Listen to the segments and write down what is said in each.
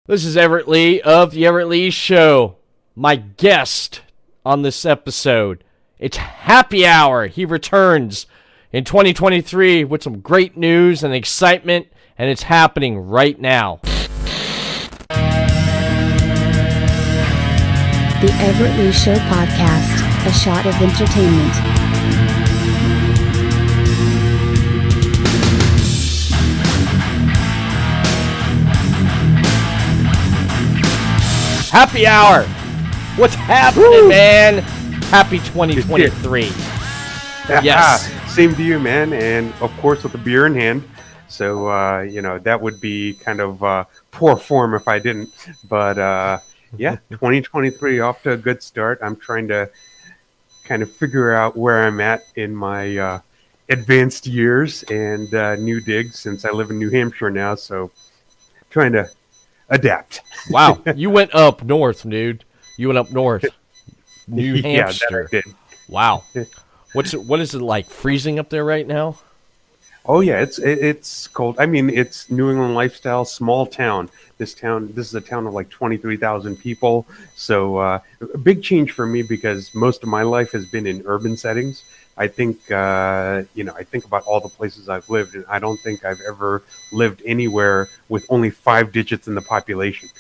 This is Everett Lee of The Everett Lee Show. My guest on this episode, it's Happy Hour. He returns in 2023 with some great news and excitement, and it's happening right now. The Everett Lee Show Podcast, a shot of entertainment. Happy Hour. What's happening, man? Happy 2023. Yes. Same to you, man. And of course, with a beer in hand. So, that would be kind of poor form if I didn't. But, 2023 off to a good start. I'm trying to kind of figure out where I'm at in my advanced years and new digs since I live in New Hampshire now. So, trying to adapt. Wow, you went up north, dude. You went up north. New Hampshire. Yeah, that I did. Wow. What is it like, freezing up there right now? Oh yeah, it's cold. I mean, it's New England lifestyle, small town. This is a town of like 23,000 people. So a big change for me because most of my life has been in urban settings. I think I think about all the places I've lived, and I don't think I've ever lived anywhere with only 5 digits in the population.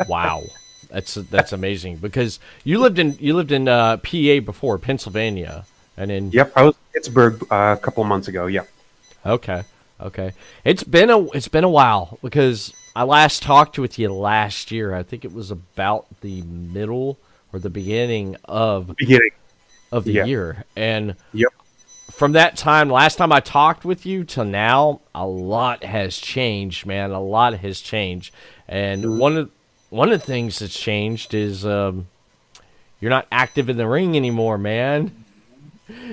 Wow, that's amazing. Because you lived in PA before, Pennsylvania, and then Yep, I was in Pittsburgh a couple of months ago. Yeah. Okay. It's been a while because I last talked with you last year. I think it was about the middle or the beginning of the year. And from that time, last time I talked with you till now, a lot has changed, man. A lot has changed. And one of the things that's changed is you're not active in the ring anymore, man.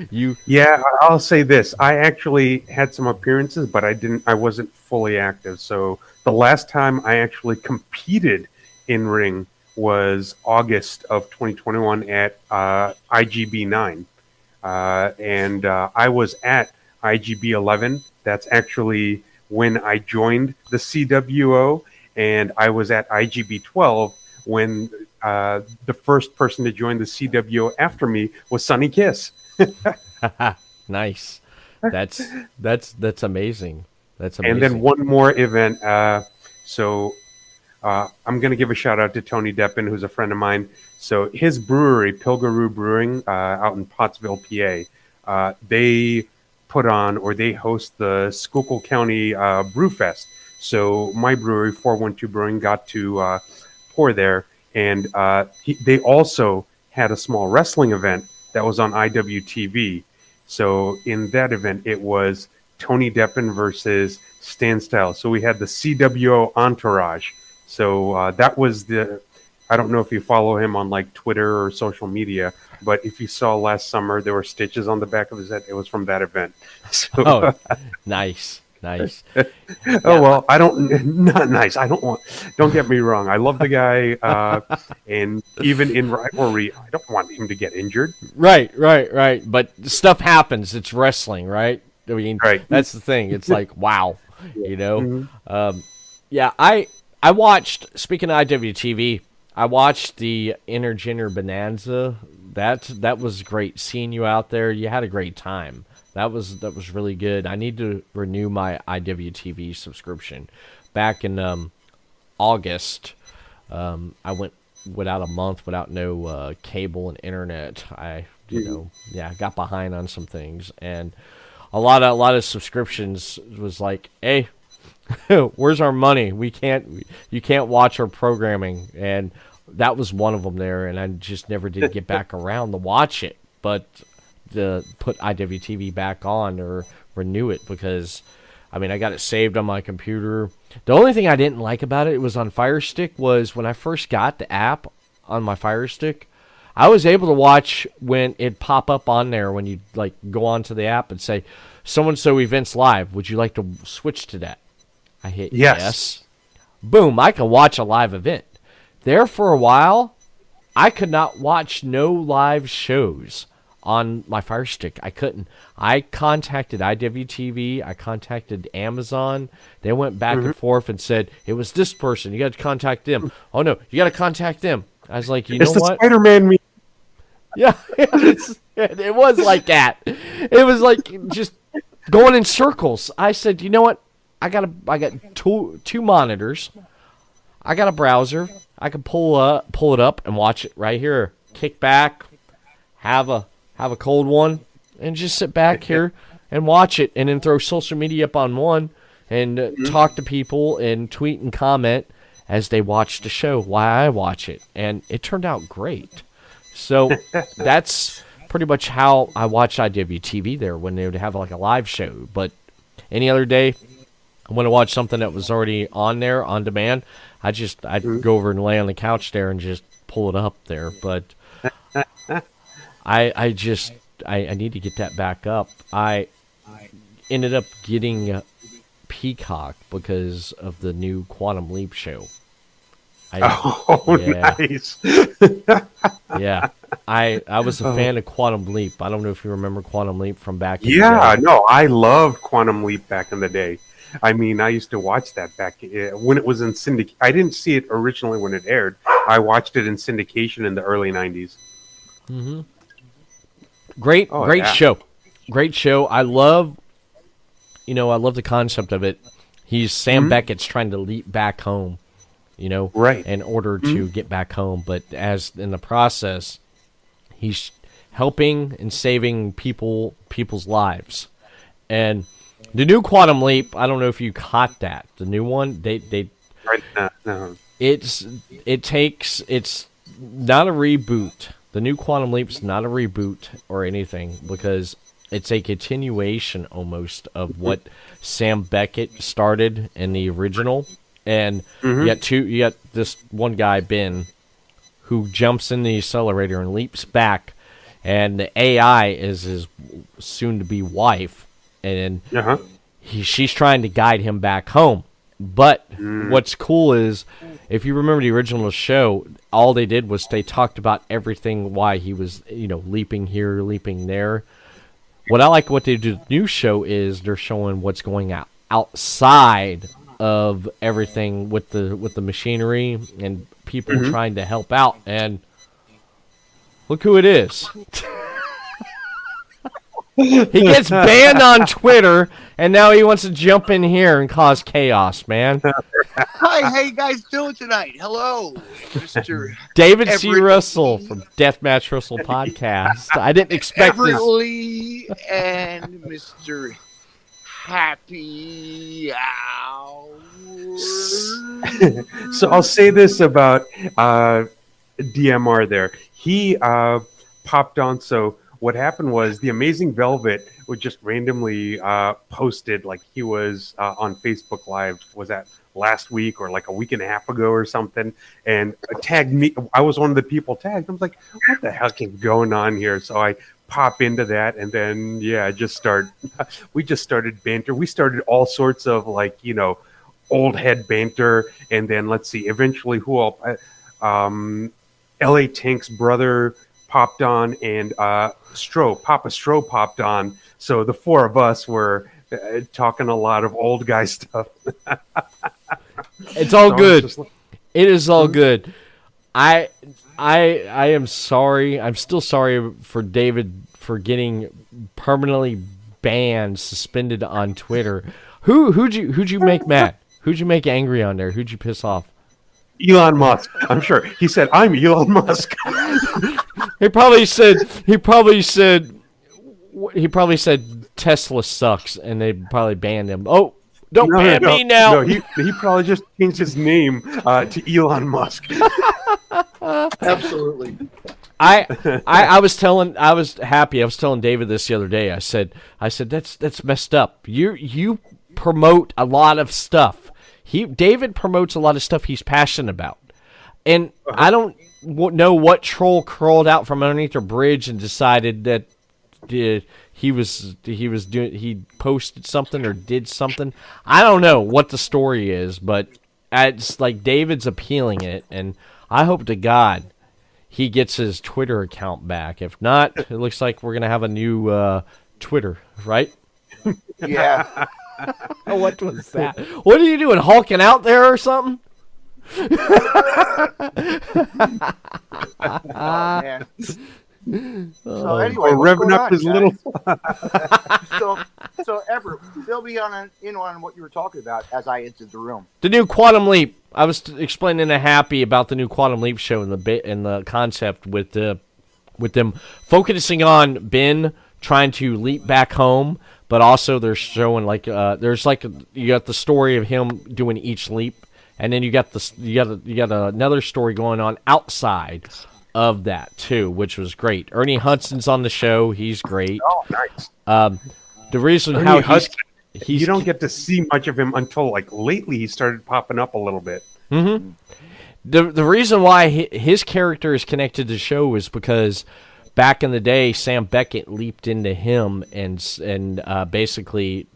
Yeah, I'll say this. I actually had some appearances, but I wasn't fully active. So the last time I actually competed in ring was August of 2021 at IGB 9. And I was at IGB 11. That's actually when I joined the CWO, and I was at IGB 12 when the first person to join the CWO after me was Sonny Kiss. Nice. That's amazing. That's amazing. And then one more event. So I'm going to give a shout out to Tony Deppen, who's a friend of mine. So his brewery, Pilgaroo Brewing, out in Pottsville, PA, they host the Schuylkill County Brew Fest. So my brewery, 412 Brewing, got to pour there. And they also had a small wrestling event that was on IWTV. So in that event, it was Tony Deppen versus Stan Styles. So we had the CWO entourage. So that was I don't know if you follow him on like Twitter or social media, but if you saw last summer, there were stitches on the back of his head. It was from that event. So, nice. Well, not nice. Don't get me wrong. I love the guy. And even in rivalry, I don't want him to get injured. Right. But stuff happens. It's wrestling, right? I mean, right. That's the thing. It's like, wow, Mm-hmm. I watched, speaking of IWTV, I watched the Intergender Bonanza. That was great. Seeing you out there, you had a great time. That was really good. I need to renew my IWTV subscription. Back in August, I went without a month without no cable and internet. I got behind on some things, and a lot of subscriptions was like, hey, where's our money? You can't watch our programming, and that was one of them there. And I just never did get back around to watch it, but to put IWTV back on or renew it because, I mean, I got it saved on my computer. The only thing I didn't like about it was on Fire Stick was when I first got the app on my Fire Stick, I was able to watch when it pop up on there when you like go onto the app and say, so-and-so events live. Would you like to switch to that? I hit yes. Boom, I can watch a live event. There for a while, I could not watch no live shows on my Fire Stick. I couldn't. I contacted IWTV. I contacted Amazon. They went back and forth and said, it was this person. You got to contact them. Oh, no, you got to contact them. I was like, you know what? Spider-Man meme. Yeah, it was like that. It was like just going in circles. I said, you know what? I got two monitors. I got a browser. I can pull it up and watch it right here. Kick back, have a cold one, and just sit back here and watch it, and then throw social media up on one and talk to people and tweet and comment as they watch the show while I watch it, and it turned out great. So that's pretty much how I watched IWTV there when they would have like a live show. But any other day, I want to watch something that was already on there on demand. I'd go over and lay on the couch there and just pull it up there. But I need to get that back up. I ended up getting Peacock because of the new Quantum Leap show. Nice. Yeah. I was a fan of Quantum Leap. I don't know if you remember Quantum Leap from back in the day. No, I loved Quantum Leap back in the day. I mean, I used to watch that back when it was in syndication. I didn't see it originally when it aired. I watched it in syndication in the early 90s. Mm-hmm. Great show. Great show. I love the concept of it. Sam Beckett's trying to leap back home, right, in order to get back home. But as in the process, he's helping and saving people's lives. And the new Quantum Leap, I don't know if you caught that. The new one, they right now. It's not a reboot. The new Quantum Leap's not a reboot or anything, because it's a continuation almost of what Sam Beckett started in the original. And you got this one guy, Ben, who jumps in the accelerator and leaps back, and the AI is his soon-to-be wife, and she's trying to guide him back home. But what's cool is, if you remember the original show, all they did was they talked about everything, why he was, leaping here, leaping there. What I like what they do the new show is they're showing what's going outside of everything with the machinery and people trying to help out. And look who it is. He gets banned on Twitter, and now he wants to jump in here and cause chaos, man. Hi, how you guys doing tonight? Hello, Mr. David C. Russell from Deathmatch Russell Podcast. I didn't expect Everett this. Lee and Mr. Happy Hour. So I'll say this about DMR there. He popped on, so what happened was the Amazing Velvet would just randomly posted, like he was on Facebook Live, was that last week or like a week and a half ago or something, and tagged me. I was one of the people tagged. I was like, what the heck is going on here? So I pop into that, and then we just started banter. We started all sorts of old head banter, and then let's see, eventually Papa Tank's brother popped on, and Papa Stro popped on. So the four of us were talking a lot of old guy stuff. It's all good. It is all good. I am sorry. I'm still sorry for David for getting permanently banned, suspended on Twitter. Who'd you make mad? Who'd you make angry on there? Who'd you piss off? Elon Musk. I'm sure he said, "I'm Elon Musk." He probably said Tesla sucks, and they probably banned him. Oh, don't ban me now. No, he probably just changed his name to Elon Musk. Absolutely. I was happy. I was telling David this the other day. I said that's messed up. You promote a lot of stuff. David promotes a lot of stuff he's passionate about, and I don't know what troll crawled out from underneath a bridge and decided that he posted something or did something. I don't know what the story is, but it's like David's appealing it, and I hope to God he gets his Twitter account back. If not, it looks like we're gonna have a new Twitter, right? Yeah. What was that? What are you doing, hulking out there or something? Oh man. So anyway, Or what's revving going up on, his little. so Everett, fill me in on what you were talking about as I entered the room. The new Quantum Leap. I was explaining to Happy about the new Quantum Leap show and the concept with them focusing on Ben trying to leap back home, but also they're showing you got the story of him doing each leap, and then you got another story going on outside of that too, which was great. Ernie Hudson's on the show; he's great. Oh, nice. The reason Ernie how Hudson, he's you don't get to see much of him until like lately. He started popping up a little bit. Mm-hmm. The reason why his character is connected to the show is because back in the day, Sam Beckett leaped into him and basically,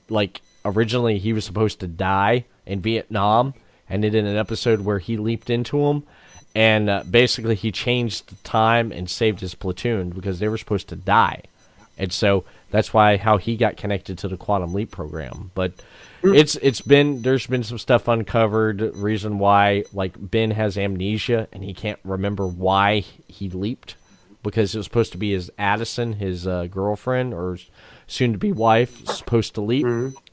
like, originally he was supposed to die in Vietnam, and they did an episode where he leaped into him, and basically he changed the time and saved his platoon because they were supposed to die, and so that's how he got connected to the Quantum Leap program. But there's been some stuff uncovered, reason why, like, Ben has amnesia and he can't remember why he leaped, because it was supposed to be his Addison, his girlfriend or soon-to-be wife, supposed to leap,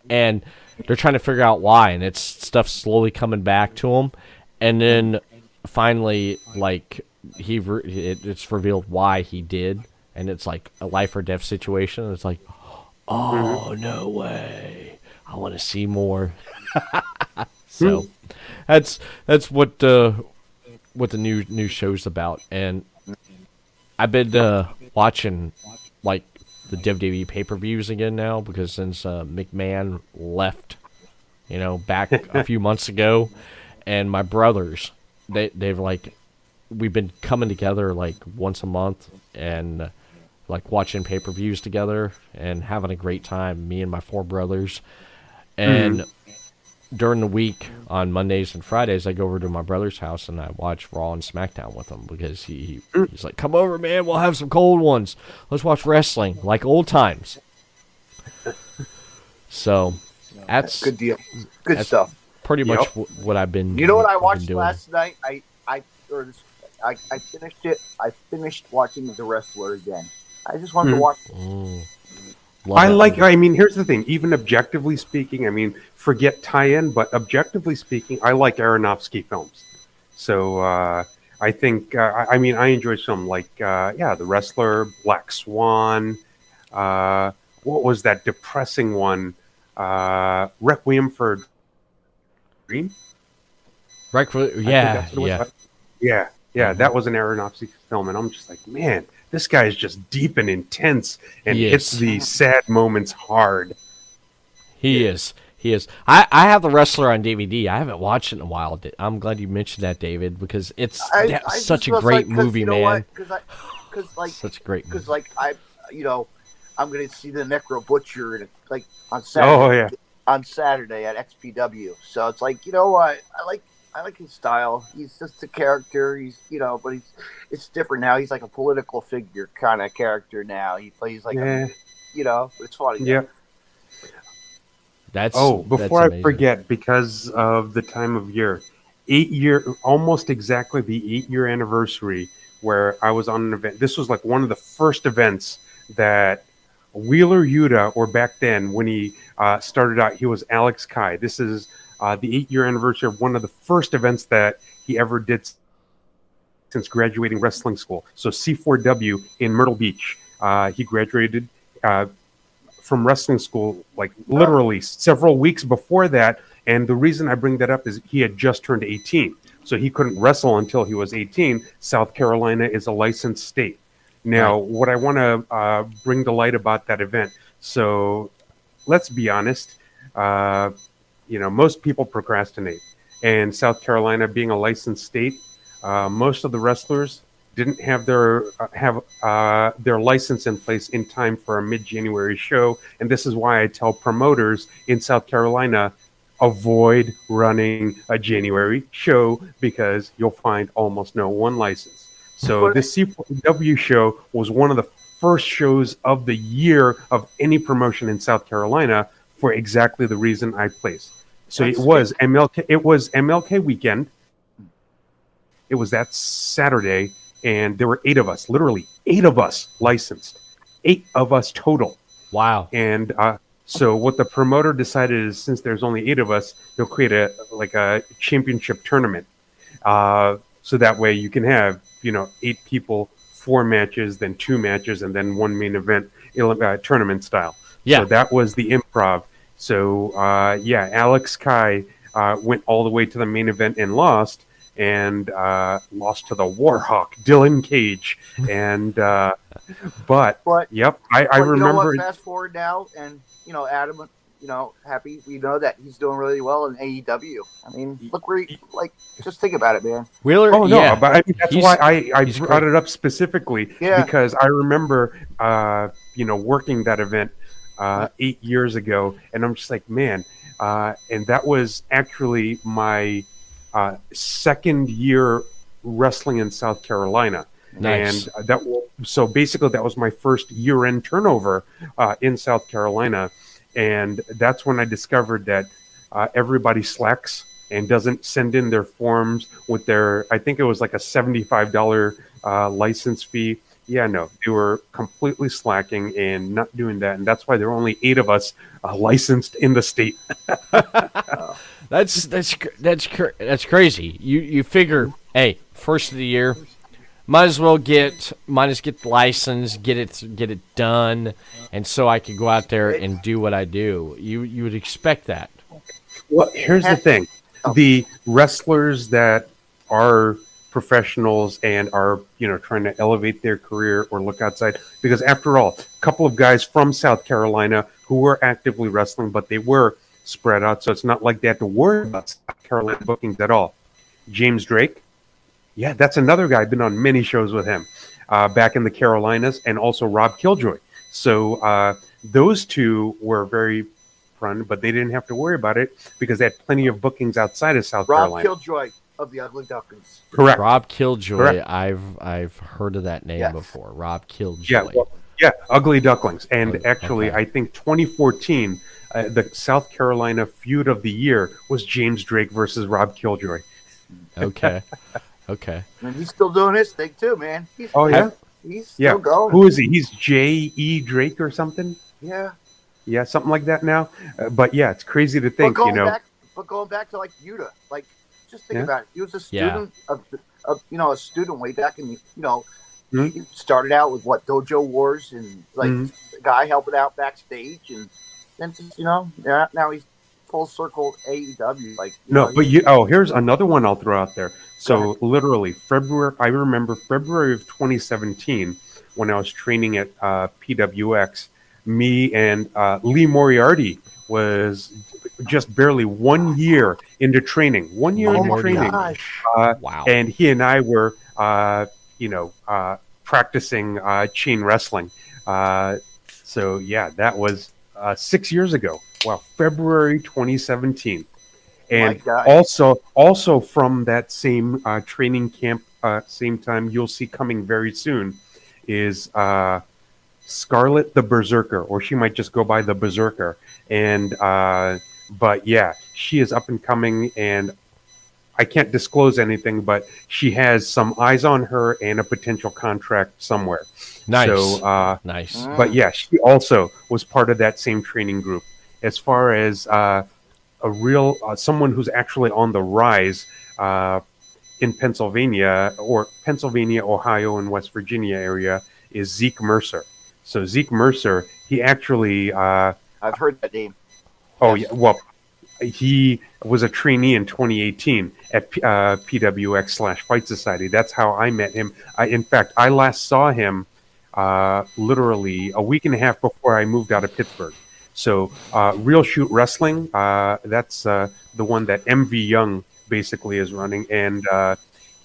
and they're trying to figure out why, and it's stuff slowly coming back to him, and then finally, like, it's revealed why he did, and it's like a life or death situation, and it's like, oh, no way, I want to see more. So that's what the new show's about, and I've been watching, like, the WWE pay-per-views again now, because since McMahon left, back a few months ago, and my brothers, they've like, we've been coming together like once a month and like watching pay-per-views together and having a great time, me and my 4 brothers. And during the week on Mondays and Fridays, I go over to my brother's house and I watch Raw and SmackDown with him, because he's like, come over, man, we'll have some cold ones. Let's watch wrestling like old times. So that's Good deal. Good stuff. pretty much what I've been. You know what I watched doing. last night? I finished it. I finished watching The Wrestler again. I just wanted to watch. I mean, here's the thing. Even objectively speaking, I mean, forget tie-in, but objectively speaking, I like Aronofsky films. So I think, I enjoy some like, The Wrestler, Black Swan. What was that depressing one? Requiem for a Dream? Yeah. Yeah, that was an Aronofsky film, and I'm just like, man, this guy is just deep and intense, and hits the sad moments hard. He is. I have The Wrestler on DVD. I haven't watched it in a while. I'm glad you mentioned that, David, because it's such a great movie, man. Such a great movie. Because, like, I'm going to see the Necro Butcher on Saturday. Oh, yeah. On Saturday at XPW. So it's like, you know what? I like his style. He's just a character. But it's different now. He's like a political figure kind of character now. He plays like it's funny. Yeah. Before I forget, because of the time of year, almost exactly the 8-year anniversary where I was on an event. This was like one of the first events that Wheeler Yuta, or back then when he started out, he was Alex Kai. This is the 8-year anniversary of one of the first events that he ever did since graduating wrestling school. So C4W in Myrtle Beach. He graduated from wrestling school, like literally several weeks before that. And the reason I bring that up is he had just turned 18. So he couldn't wrestle until he was 18. South Carolina is a licensed state. Now, what I want to bring to light about that event, so let's be honest, most people procrastinate. And South Carolina being a licensed state, most of the wrestlers didn't have their license in place in time for a mid-January show. And this is why I tell promoters in South Carolina, avoid running a January show, because you'll find almost no one license. So this CW show was one of the first shows of the year of any promotion in South Carolina for exactly the reason I placed. So it was MLK weekend. It was that Saturday, and there were 8 of us, literally 8 of us licensed, 8 of us total. Wow. And so what the promoter decided is, since there's only 8 of us, they'll create a championship tournament. So that way you can have, 8 people, 4 matches, then 2 matches, and then 1 main event, tournament style. Yeah. So that was the improv. So Alex Kai went all the way to the main event and lost. And lost to the Warhawk, Dylan Cage. And but yep, I remember. You know what, fast forward now, and Adam, happy. We know that he's doing really well in AEW. I mean, look where just think about it, man. Wheeler. Oh no, but I mean, that's why I brought it up specifically because I remember working that event 8 years ago, and I'm just like, man, and that was actually my second year wrestling in South Carolina. Nice. And so basically that was my first year-end turnover in South Carolina. And that's when I discovered that everybody slacks and doesn't send in their forms with I think it was like a $75 license fee. Yeah, no, they were completely slacking and not doing that. And that's why there were only 8 of us licensed in the state. That's crazy. You figure, hey, first of the year, might as get the license, get it done, and so I could go out there and do what I do. You would expect that. Well, here's the thing: the wrestlers that are professionals and are trying to elevate their career or look outside, because after all, a couple of guys from South Carolina who were actively wrestling, but they were spread out, so it's not like they had to worry about South Carolina bookings at all. James Drake, yeah, that's another guy. I've been on many shows with him back in the Carolinas, and also Rob Killjoy. So those 2 were very fun, but they didn't have to worry about it because they had plenty of bookings outside of South Carolina. Rob Killjoy of the Ugly Ducklings. Correct. Rob Killjoy. Correct. I've heard of that name before. Rob Killjoy. Yeah, Ugly Ducklings. And actually, I think 2014, the South Carolina feud of the year was James Drake versus Rob Killjoy. Okay. And he's still doing his thing too, man. He's still going. Who is he? He's J.E. Drake or something? Yeah. Yeah, something like that now. But yeah, it's crazy to think, But going back to Yuta, just think about it. He was a student of a student way back in he started out with Dojo Wars and the guy helping out backstage, and then just now he's full circle AEW. Here's another one I'll throw out there. So literally I remember February of 2017 when I was training at PWX. Me and Lee Moriarty was just barely 1 year into training. 1 year into training. Wow. And he and I were, practicing chain wrestling. So yeah, that was 6 years ago. Wow, February 2017. And also from that same training camp, same time, you'll see coming very soon is Scarlet the Berserker, or she might just go by the Berserker. And but yeah, she is up and coming, and I can't disclose anything, but she has some eyes on her and a potential contract somewhere. Nice. So nice. But yeah, she also was part of that same training group. As far as a real someone who's actually on the rise in Pennsylvania, Ohio, and West Virginia area is Zeke Mercer. So Zeke Mercer, he actually I've heard that name. Oh yeah, well, he was a trainee in 2018 at PWX/Fight Society. That's how I met him. In fact, I last saw him literally a week and a half before I moved out of Pittsburgh. So Real Shoot Wrestling, that's the one that MV Young basically is running. And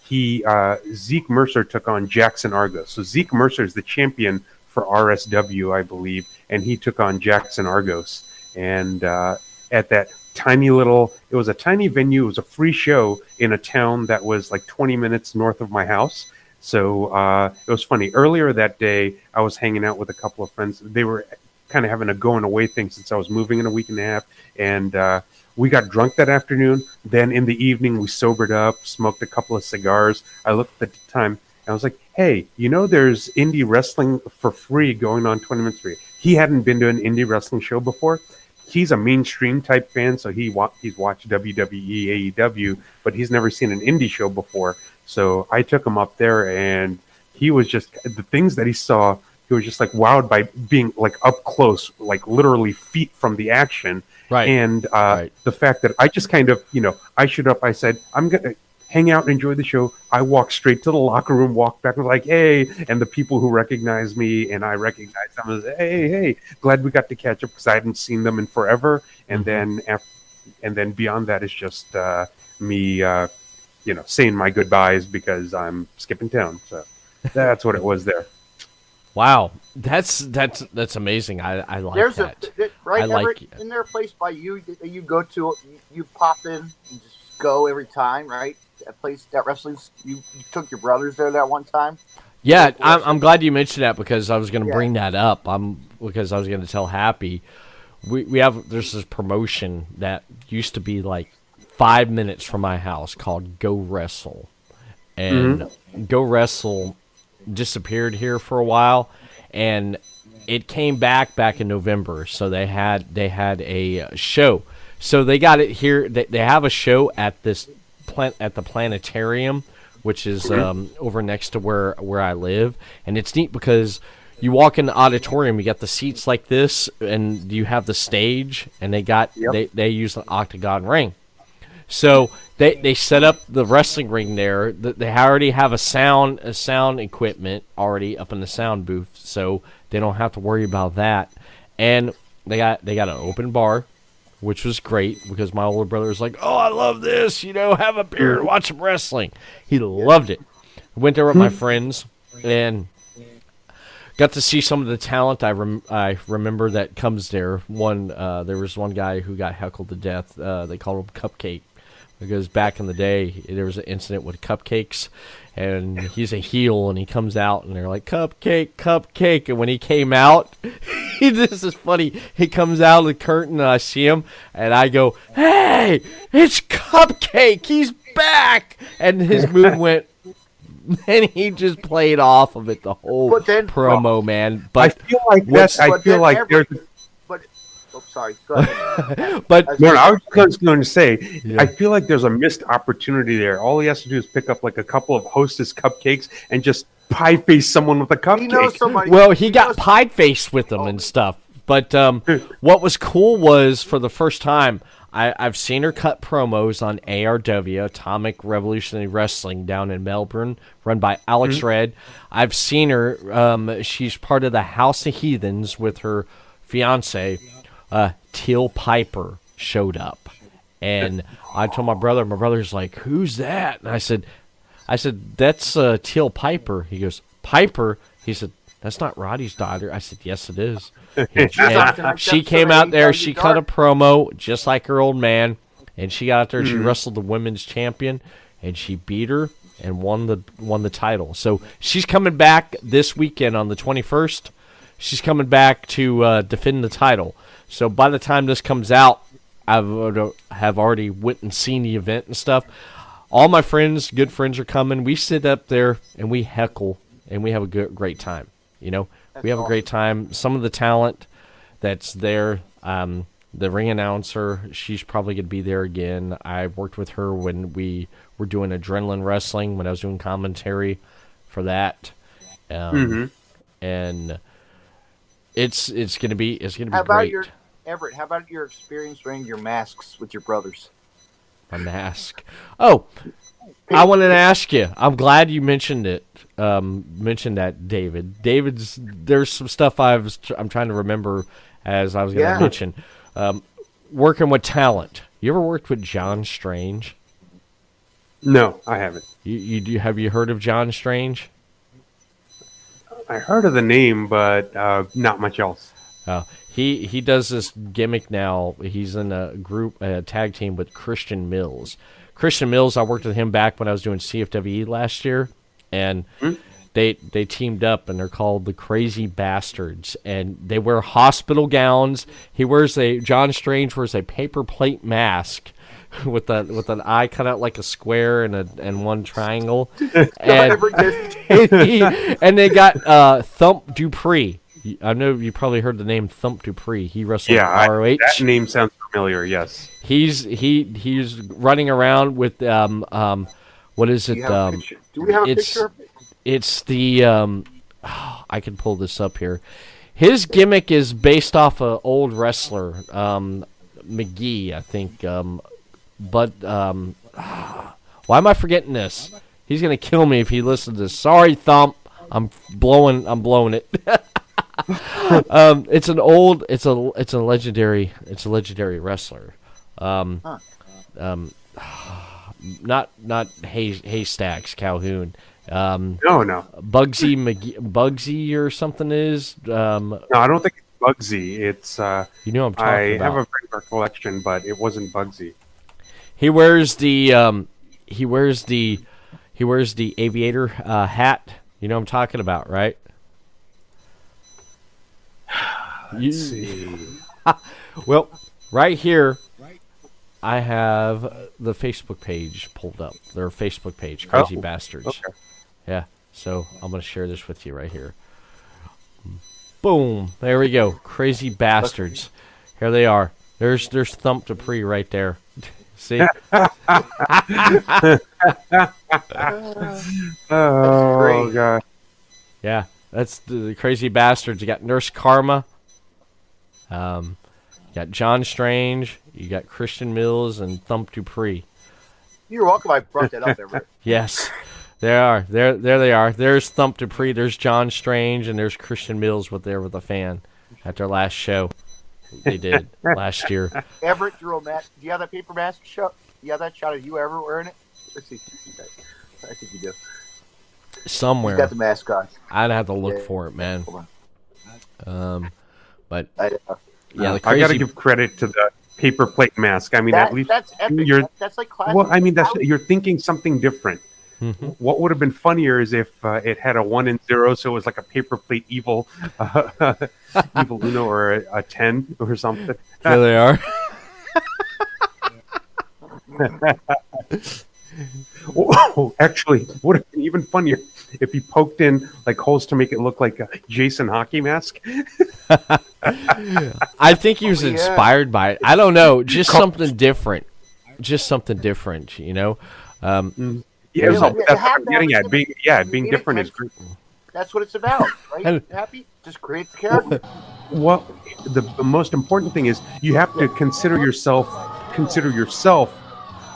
Zeke Mercer took on Jackson Argos. So Zeke Mercer is the champion for RSW, I believe, and he took on Jackson Argos. And at that tiny little, it was a tiny venue, it was a free show in a town that was like 20 minutes north of my house. So it was funny. Earlier that day, I was hanging out with a couple of friends. They were kind of having a going away thing since I was moving in a week and a half, and we got drunk that afternoon. Then in the evening, we sobered up, smoked a couple of cigars. I looked at the time, and I was like, "Hey, there's indie wrestling for free going on 20 minutes free." He hadn't been to an indie wrestling show before. He's a mainstream type fan, so he's watched WWE, AEW, but he's never seen an indie show before. So I took him up there, and he was just the things that he saw. He was just like wowed by being like up close, like literally feet from the action. Right. And Right. the fact that I just kind of, I showed up. I said, I'm gonna hang out and enjoy the show. I walked straight to the locker room, walked back, and was like, hey. And the people who recognized me and I recognized them, was, hey, glad we got to catch up because I hadn't seen them in forever. And then beyond that is just me, saying my goodbyes because I'm skipping town. So that's what it was there. Wow, that's amazing. I like There's that. Right, I like Everett, isn't there a place by you that you go to? You pop in and just go every time, right? That place, that wrestling. You took your brothers there that one time. Yeah, I'm glad you mentioned that because I was going to bring that up. Because I was going to tell Happy, there's this promotion that used to be like 5 minutes from my house called Go Wrestle, and Go Wrestle disappeared here for a while, and it came back in November. So they had a show. So they got it here. They have a show at this at the planetarium, which is over next to where I live, and it's neat because you walk in the auditorium, you got the seats like this, and you have the stage, and they use an octagon ring. So they set up the wrestling ring there. They already have a sound equipment already up in the sound booth, so they don't have to worry about that. And they got an open bar, which was great because my older brother was like, "Oh, I love this! Have a beer and watch some wrestling." He loved it. I went there with my friends and got to see some of the talent. I remember that comes there. There was one guy who got heckled to death. They called him Cupcake. Because back in the day, there was an incident with cupcakes, and he's a heel, and he comes out, and they're like, "Cupcake, Cupcake." And when he came out, this is funny. He comes out of the curtain, and I see him, and I go, "Hey, it's Cupcake. He's back." And his mood went, and he just played off of it the whole promo, man. But I feel like that's. I feel like there's. Sorry. Go ahead. But no, I was just going to say, I feel like there's a missed opportunity there. All he has to do is pick up like a couple of Hostess cupcakes and just pie face someone with a cupcake. He got pie faced with them and stuff. But what was cool was for the first time, I've seen her cut promos on ARW, Atomic Revolutionary Wrestling, down in Melbourne, run by Alex Red. I've seen her. She's part of the House of Heathens with her fiance. Teal Piper showed up, and I told my brother's like, "Who's that?" And I said, "That's Teal Piper." He goes, "Piper?" He said, "That's not Roddy's daughter." I said, "Yes, it is." And she came out there, she cut a promo just like her old man, and she got out there, she wrestled the women's champion, and she beat her and won the title. So she's coming back this weekend on the 21st. She's coming back to defend the title. So by the time this comes out, I have already went and seen the event and stuff. All my friends, good friends, are coming. We sit up there and we heckle and we have a great time. We have a great time. Some of the talent that's there, the ring announcer, she's probably going to be there again. I worked with her when we were doing Adrenaline Wrestling, when I was doing commentary for that. And it's gonna be great. Everett, how about your experience wearing your masks with your brothers? My mask. Oh, I wanted to ask you. I'm glad you mentioned it. Mentioned that, David. There's some stuff I'm trying to remember as I was going to mention. Working with talent. You ever worked with John Strange? No, I haven't. Have you heard of John Strange? I heard of the name, but not much else. He does this gimmick now. He's in a tag team with Christian Mills. Christian Mills, I worked with him back when I was doing CFWE last year, and they teamed up, and they're called the Crazy Bastards, and they wear hospital gowns. John Strange wears a paper plate mask with an eye cut out like a square and one triangle, and they got Thump Dupree. I know you probably heard the name Thump Dupree. He wrestled ROH. That name sounds familiar. Yes, he's running around with what is it? Do we have a picture? It's the I can pull this up here. His gimmick is based off an old wrestler, McGee, I think. But why am I forgetting this? He's gonna kill me if he listens to this. Sorry, Thump. I'm blowing it. It's a legendary wrestler. Not Haystacks Calhoun. No. Bugsy or something is. No, I don't think it's Bugsy. It's you know what I'm talking I about. have a vague recollection, but it wasn't Bugsy. He wears the aviator hat. You know what I'm talking about, right? Let's see. Well, right here, I have the Facebook page pulled up. Their Facebook page, Crazy Bastards. Okay. Yeah. So I'm gonna share this with you right here. Boom. There we go. Crazy Bastards. Here they are. There's Thump Dupree right there. See? Oh god. Yeah, that's the Crazy Bastards. You got Nurse Karma. You got John Strange. You got Christian Mills and Thump Dupree. You're welcome. I brought that up, Everett. Yes, they are. There they are. There's Thump Dupree. There's John Strange, and there's Christian Mills with a fan at their last show. They did last year. Everett drew a mask. Do you have that paper mask shot? You have that shot of you ever wearing it? Let's see. I think you do. Somewhere. You got the mask on. I'd have to look for it, man. Hold But yeah, I got to give credit to the paper plate mask. I mean, at least that's epic. That's like classic. Well, I mean, you're thinking something different. Mm-hmm. What would have been funnier is if it had a 1 and 0, so it was like a paper plate evil Uno or a 10 or something. There they are. Oh, actually, would have been even funnier if he poked in like holes to make it look like a Jason hockey mask. I think he was inspired by it. I don't know, just something different. You know. Yeah, that's what I'm getting at. Being different is great. That's what it's about, right? Happy? Just create the character. Well, the most important thing is you have to consider yourself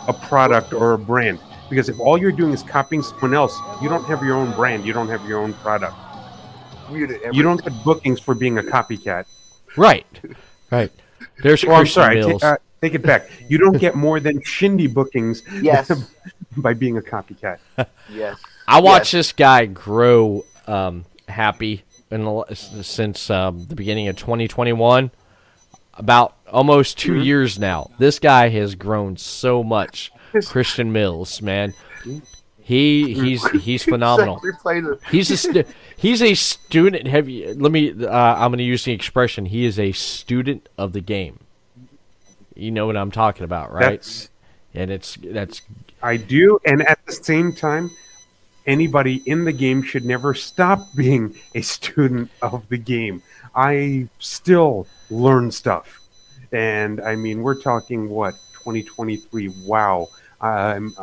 a product or a brand. Because if all you're doing is copying someone else, you don't have your own brand. You don't have your own product. You don't get bookings for being a copycat. Right. There's Christian Mills. Take it back. You don't get more than shindy bookings Yes. by being a copycat. Yes. I watched this guy grow Happy since the beginning of 2021. About almost 2 years now. This guy has grown so much. Christian Mills, man. He's phenomenal. He's a student. I'm going to use the expression. He is a student of the game. You know what I'm talking about, right? That's. I do, and at the same time, anybody in the game should never stop being a student of the game. I still learn stuff, and I mean, we're talking 2023. Wow. I'm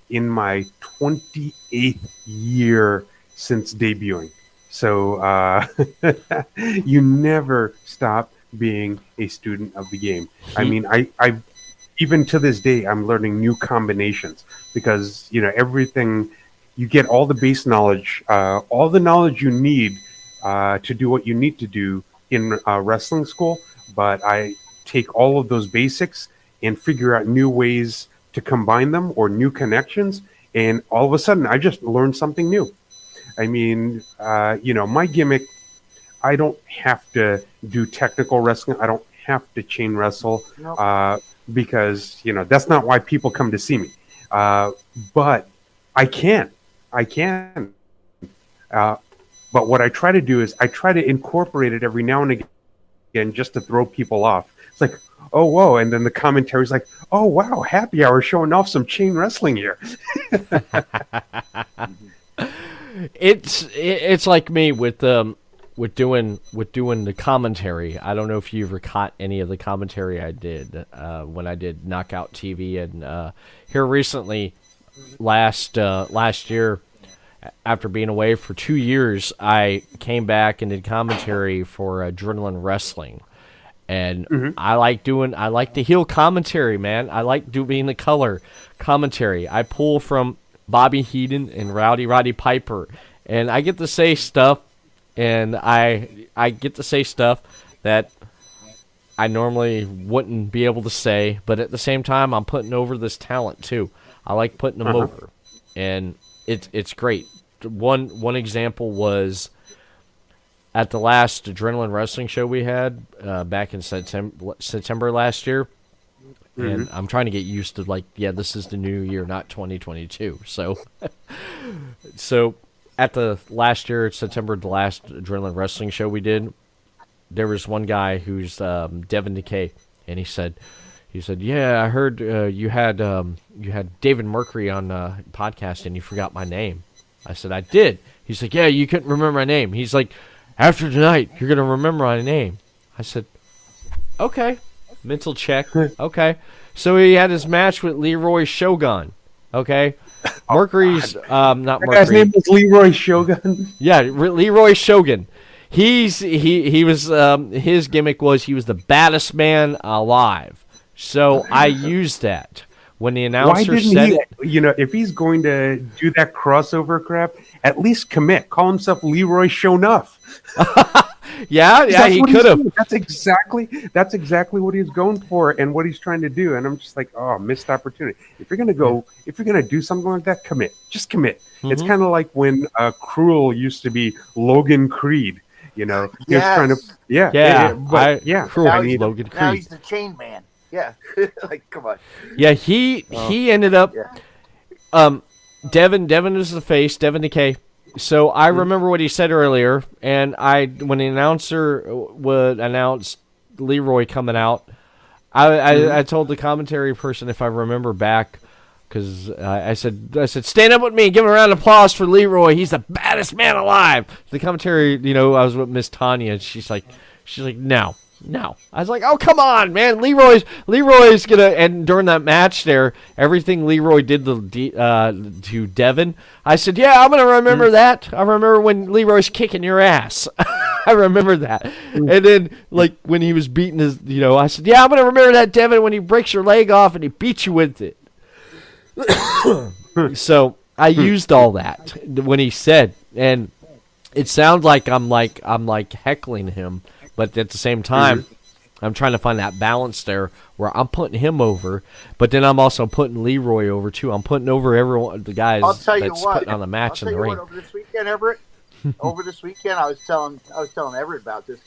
in my 28th year since debuting. So you never stop being a student of the game. I mean, I even to this day, I'm learning new combinations because, everything, you get all the base knowledge, all the knowledge you need to do what you need to do in wrestling school. But I take all of those basics and figure out new ways to combine them or new connections, and all of a sudden I just learned something new. I mean, my gimmick, I don't have to do technical wrestling. I don't have to chain wrestle because, that's not why people come to see me. But I can. I can. But what I try to do is I try to incorporate it every now and again just to throw people off. It's like, oh, whoa. And then the commentary's like, oh, wow, Happy Hour showing off some chain wrestling here. It's like me with doing the commentary. I don't know if you ever caught any of the commentary I did when I did Knockout TV, and here recently, last year, after being away for 2 years, I came back and did commentary for Adrenaline Wrestling, and I like the heel commentary, man. I like being the color commentary. I pull from Bobby Heenan and Roddy Piper, and I get to say stuff, and I get to say stuff that I normally wouldn't be able to say, but at the same time, I'm putting over this talent too. I like putting them over, and it's great. One example was at the last Adrenaline Wrestling show we had back in September last year. And I'm trying to get used to, like, this is the new year, not 2022. So at the last year, September, the last Adrenaline Wrestling show we did, there was one guy who's Devin Decay, and he said, yeah, I heard you had David Mercury on podcast, and you forgot my name. I said, I did. He's like, yeah, you couldn't remember my name. He's like, after tonight, you're gonna remember my name. I said, okay. Mental check. Okay. So he had his match with Leroy Shogun. Okay. Mercury's not Mercury. His name was Leroy Shogun. Yeah, Leroy Shogun. He was his gimmick was he was the baddest man alive. So I used that when the announcer said it. You know, if he's going to do that crossover crap, at least commit. Call himself Leroy Shonuff. Yeah, he could have. That's exactly what he's going for and what he's trying to do. And I'm just like, oh, missed opportunity. If you're gonna do something like that, commit. Just commit. It's kind of like when Cruel used to be Logan Creed. You know, he was trying to, Cruel. Now Logan Creed. Now he's the Chain Man. Yeah, like come on. Yeah, he ended up. Devin is the face. Devin Decay. So I remember what he said earlier, and when the announcer would announce Leroy coming out, I told the commentary person, if I remember back, because I said stand up with me, give him a round of applause for Leroy. He's the baddest man alive. The commentary, I was with Miss Tanya, and she's like no. I was like, oh, come on, man. Leroy's gonna, and during that match there, everything Leroy did to Devin, I said, yeah, I'm gonna remember that. I remember when Leroy's kicking your ass. I remember that. And then, like, when he was beating his, I said, yeah, I'm gonna remember that, Devin, when he breaks your leg off and he beats you with it. So I used all that when he said, and it sounds like I'm heckling him. But at the same time, I'm trying to find that balance there where I'm putting him over, but then I'm also putting Leroy over too. I'm putting over everyone, the guys that's putting on the match in the ring. Over this weekend, Everett. Over this weekend, I was telling Everett about this.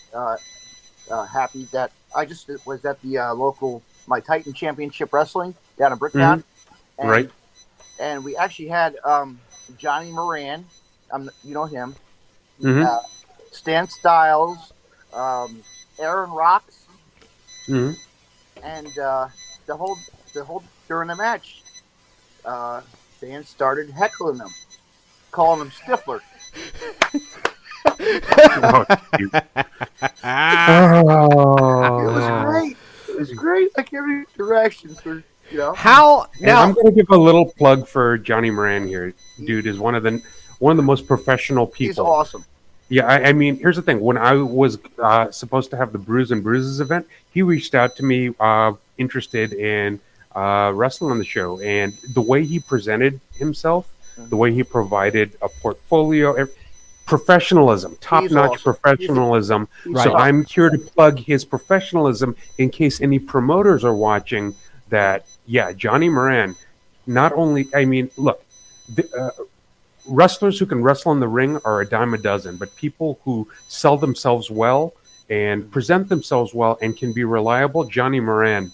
Happy that I just was at the local My Titan Championship Wrestling down in Bricktown, right? And we actually had Johnny Moran, you know him, Stan Styles. Aaron Rocks, and the whole during the match, fans started heckling them, calling them Stifler. It was great. Like every direction for How now? I'm going to give a little plug for Johnny Moran here. Dude is one of the most professional people. He's awesome. Yeah, I mean, here's the thing. When I was supposed to have the Brews and Bruises event, he reached out to me interested in wrestling on the show. And the way he presented himself, the way he provided a portfolio, professionalism, top-notch professionalism. So I'm here to plug his professionalism in case any promoters are watching that, Johnny Moran, not only, I mean, look, wrestlers who can wrestle in the ring are a dime a dozen, but people who sell themselves well and present themselves well and can be reliable, Johnny Moran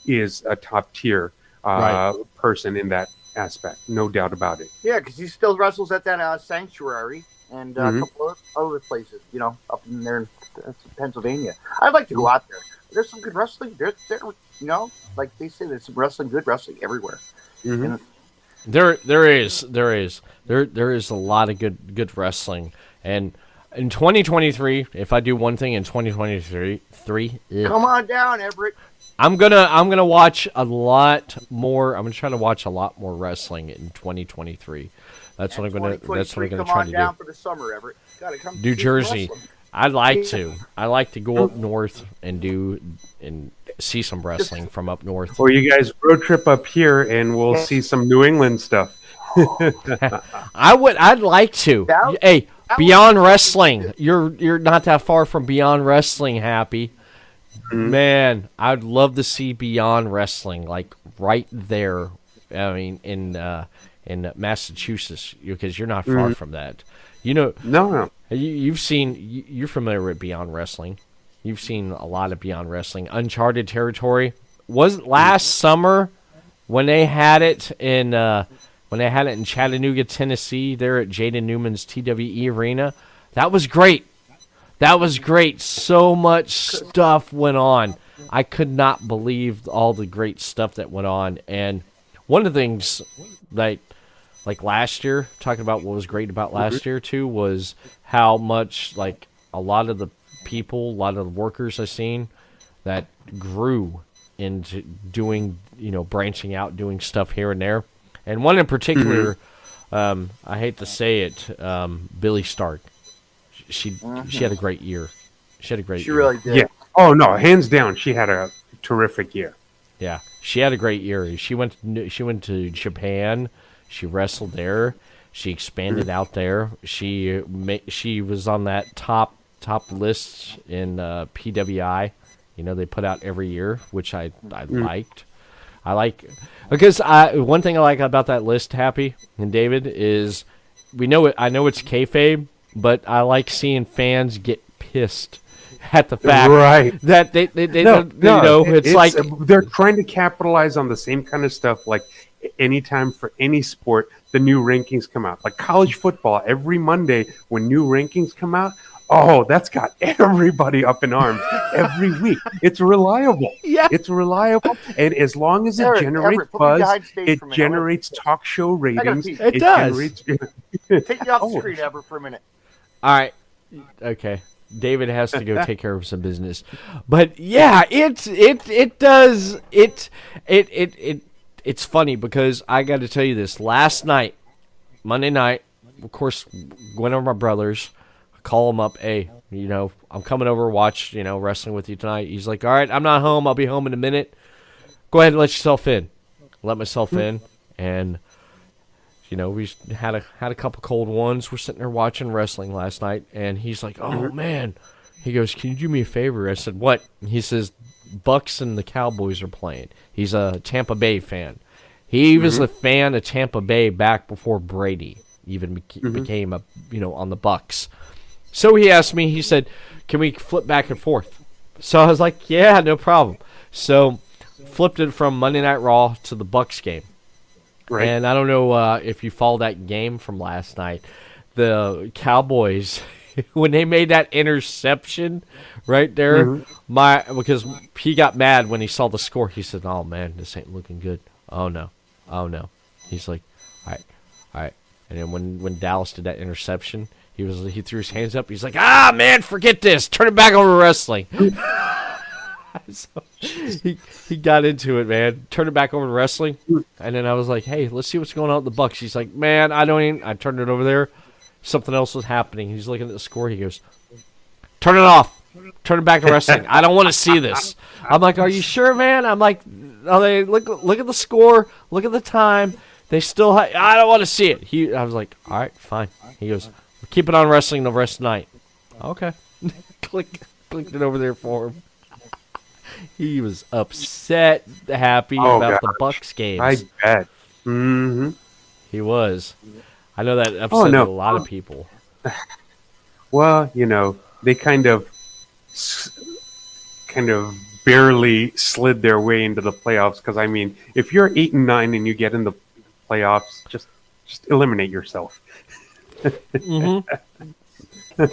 is a top tier person in that aspect, no doubt about it. Yeah, because he still wrestles at that Sanctuary and a couple of other places, up in there in Pennsylvania. I'd like to go out there. There's some good wrestling. There, like they say, there's some good wrestling everywhere. Mm-hmm. There is a lot of good wrestling, and in 2023, if I do one thing in 2023, come on down, Everett. I'm gonna watch a lot more. I'm gonna try to watch a lot more wrestling in 2023. That's what I'm gonna try to do. Come on down for the summer, Everett. Gotta come. New Jersey. I'd like to. I like to go up north and see some wrestling from up north. Or you guys road trip up here and we'll see some New England stuff. I'd like to. Hey, Beyond Wrestling. You're not that far from Beyond Wrestling, Happy. Mm-hmm. Man, I'd love to see Beyond Wrestling, like right there. I mean, in Massachusetts, because you're not far from that. No. You're familiar with Beyond Wrestling. You've seen a lot of Beyond Wrestling. Uncharted Territory wasn't last summer when they had it in Chattanooga, Tennessee. There at Jaden Newman's TWE Arena. That was great. So much stuff went on. I could not believe all the great stuff that went on. And one of the things like last year, talking about what was great about last year too, was how much like a lot of the people, a lot of the workers I've seen that grew into doing, branching out, doing stuff here and there. And one in particular, I hate to say it, Billy Stark. She had a great year. She really did. Yeah. Oh no, hands down, she had a terrific year. Yeah, she had a great year. She went to Japan. She wrestled there. She expanded out there. She was on that top list in PWI. They put out every year, which I liked. I like because one thing I like about that list, Happy and David, is I know it's kayfabe, but I like seeing fans get pissed at the fact that they it's like they're trying to capitalize on the same kind of stuff. Like anytime for any sport, the new rankings come out. Like college football, every Monday when new rankings come out, oh, that's got everybody up in arms every week. It's reliable. Yeah. It's reliable. And as long as it generates buzz, it generates talk show ratings. It does. Take you off the screen, Everett, for a minute. All right. Okay. David has to go take care of some business. But yeah, it does. It's funny because I got to tell you this. Last night, Monday night, of course, went over my brothers. Call him up. Hey, I'm coming over to watch, wrestling with you tonight. He's like, all right, I'm not home. I'll be home in a minute. Go ahead and let yourself in. Let myself in. And, we had a couple cold ones. We're sitting there watching wrestling last night. And he's like, oh, man. He goes, can you do me a favor? I said, what? He says, Bucks and the Cowboys are playing. He's a Tampa Bay fan. He was a fan of Tampa Bay back before Brady even became on the Bucks. So he asked me, he said, can we flip back and forth? So I was like, yeah, no problem. So flipped it from Monday Night Raw to the Bucks game. Right. And I don't know if you follow that game from last night. The Cowboys, when they made that interception right there, because he got mad when he saw the score. He said, oh, man, this ain't looking good. Oh, no. He's like, all right. And then when Dallas did that interception, he threw his hands up. He's like, man, forget this. Turn it back over to wrestling. So he got into it, man. Turned it back over to wrestling. And then I was like, hey, let's see what's going on with the Bucks. He's like, man, I turned it over there. Something else was happening. He's looking at the score. He goes, turn it off. Turn it back to wrestling. I don't want to see this. I'm like, are you sure, man? I'm like, look at the score. Look at the time. They still I don't want to see it. I was like, all right, fine. He goes, keep it on wrestling the rest of the night. Okay. Clicked it over there for him. He was upset, happy about the Bucks games. I bet. Mm-hmm. He was. I know that upset a lot of people. Well, they kind of barely slid their way into the playoffs. Because if you're 8-9 and you get in the playoffs, just eliminate yourself.